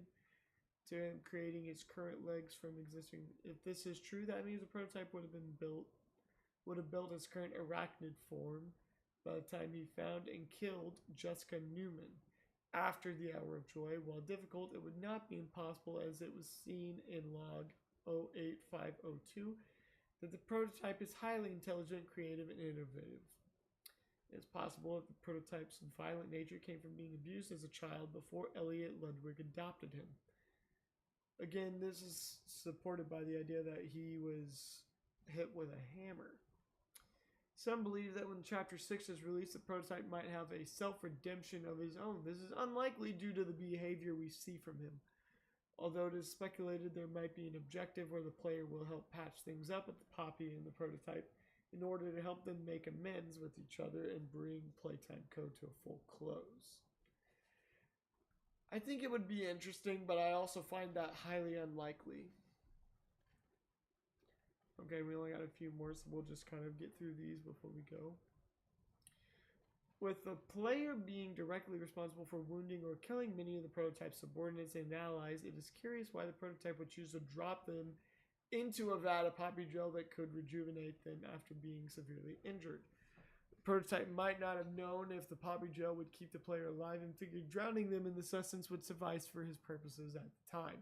to him creating his current legs from existing. If this is true, that means the prototype would have built his current arachnid form by the time he found and killed Jessica Newman. After the Hour of Joy, while difficult, it would not be impossible, as it was seen in log 08502, that the prototype is highly intelligent, creative, and innovative. It is possible that the prototype's violent nature came from being abused as a child before Elliot Ludwig adopted him. Again, this is supported by the idea that he was hit with a hammer. Some believe that when Chapter 6 is released, the prototype might have a self-redemption of his own. This is unlikely due to the behavior we see from him. Although it is speculated there might be an objective where the player will help patch things up with the Poppy and the prototype in order to help them make amends with each other and bring playtime code to a full close. I think it would be interesting, but I also find that highly unlikely. Okay, we only got a few more, so we'll just kind of get through these before we go. With the player being directly responsible for wounding or killing many of the prototype's subordinates and allies, it is curious why the prototype would choose to drop them into a vat of poppy gel that could rejuvenate them after being severely injured. The prototype might not have known if the poppy gel would keep the player alive and figured drowning them in the substance would suffice for his purposes at the time.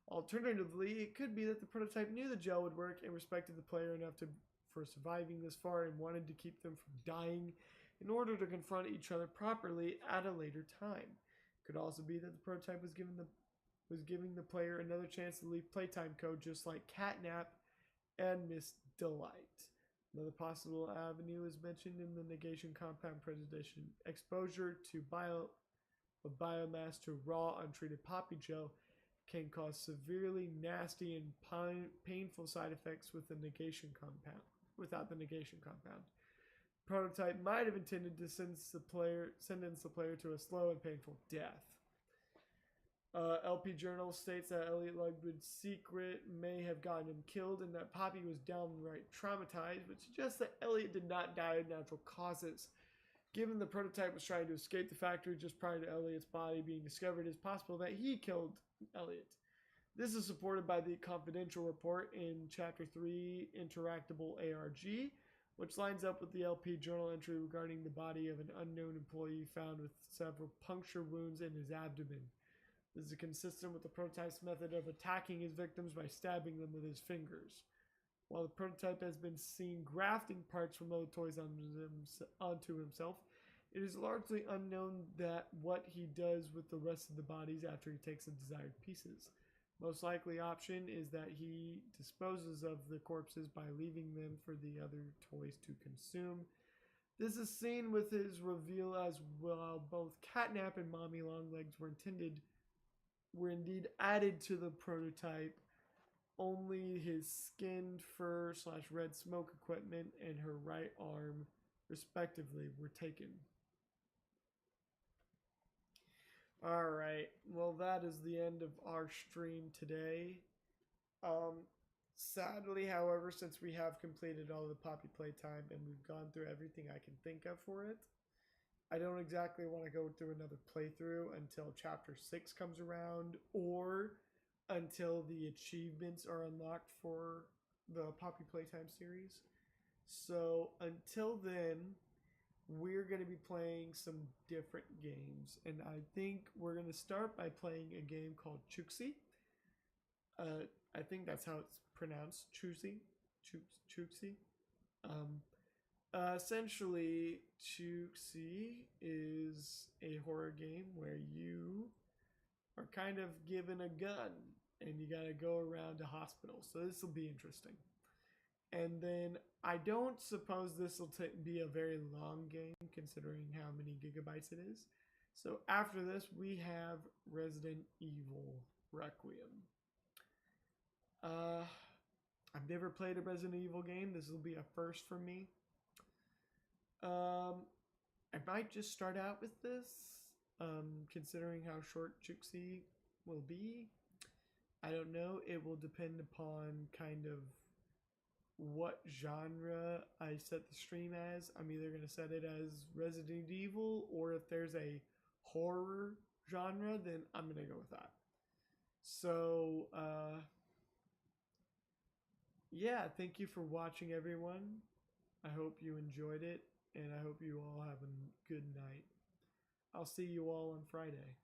Alternatively, it could be that the prototype knew the gel would work and respected the player enough for surviving this far and wanted to keep them from dying in order to confront each other properly at a later time. It could also be that the prototype was giving the player another chance to leave playtime code, just like Catnap and Miss Delight. Another possible avenue is mentioned in the negation compound presentation. Exposure to biomass to raw untreated poppy gel can cause severely nasty and painful side effects with the negation compound. Without the negation compound, prototype might have intended to sentence the player to a slow and painful death. LP Journal states that Elliot Ludwig's secret may have gotten him killed and that Poppy was downright traumatized, which suggests that Elliot did not die of natural causes. Given the prototype was trying to escape the factory just prior to Elliot's body being discovered, it is possible that he killed Elliot. This is supported by the confidential report in Chapter 3 Interactable ARG, which lines up with the LP Journal entry regarding the body of an unknown employee found with several puncture wounds in his abdomen. This is consistent with the prototype's method of attacking his victims by stabbing them with his fingers. While the prototype has been seen grafting parts from other toys onto himself, it is largely unknown that what he does with the rest of the bodies after he takes the desired pieces. Most likely option is that he disposes of the corpses by leaving them for the other toys to consume. This is seen with his reveal as well. Both Catnap and Mommy Longlegs were indeed added to the prototype. Only his skinned fur / red smoke equipment and her right arm, respectively, were taken. Alright, well that is the end of our stream today. Sadly, however, since we have completed all the Poppy playtime and we've gone through everything I can think of for it, I don't exactly want to go through another playthrough until Chapter 6 comes around or until the achievements are unlocked for the Poppy Playtime series. So until then, we're going to be playing some different games, and I think we're going to start by playing a game called Chooksy. I think that's how it's pronounced, Chooksy. Essentially, Chooksy is a horror game where you are kind of given a gun and you got to go around a hospital. So this will be interesting. And then I don't suppose this will be a very long game considering how many gigabytes it is. So after this, we have Resident Evil Requiem. I've never played a Resident Evil game. This will be a first for me. I might just start out with this, considering how short Juxi will be. I don't know. It will depend upon kind of what genre I set the stream as. I'm either going to set it as Resident Evil, or if there's a horror genre, then I'm going to go with that. So, yeah, thank you for watching, everyone. I hope you enjoyed it, and I hope you all have a good night. I'll see you all on Friday.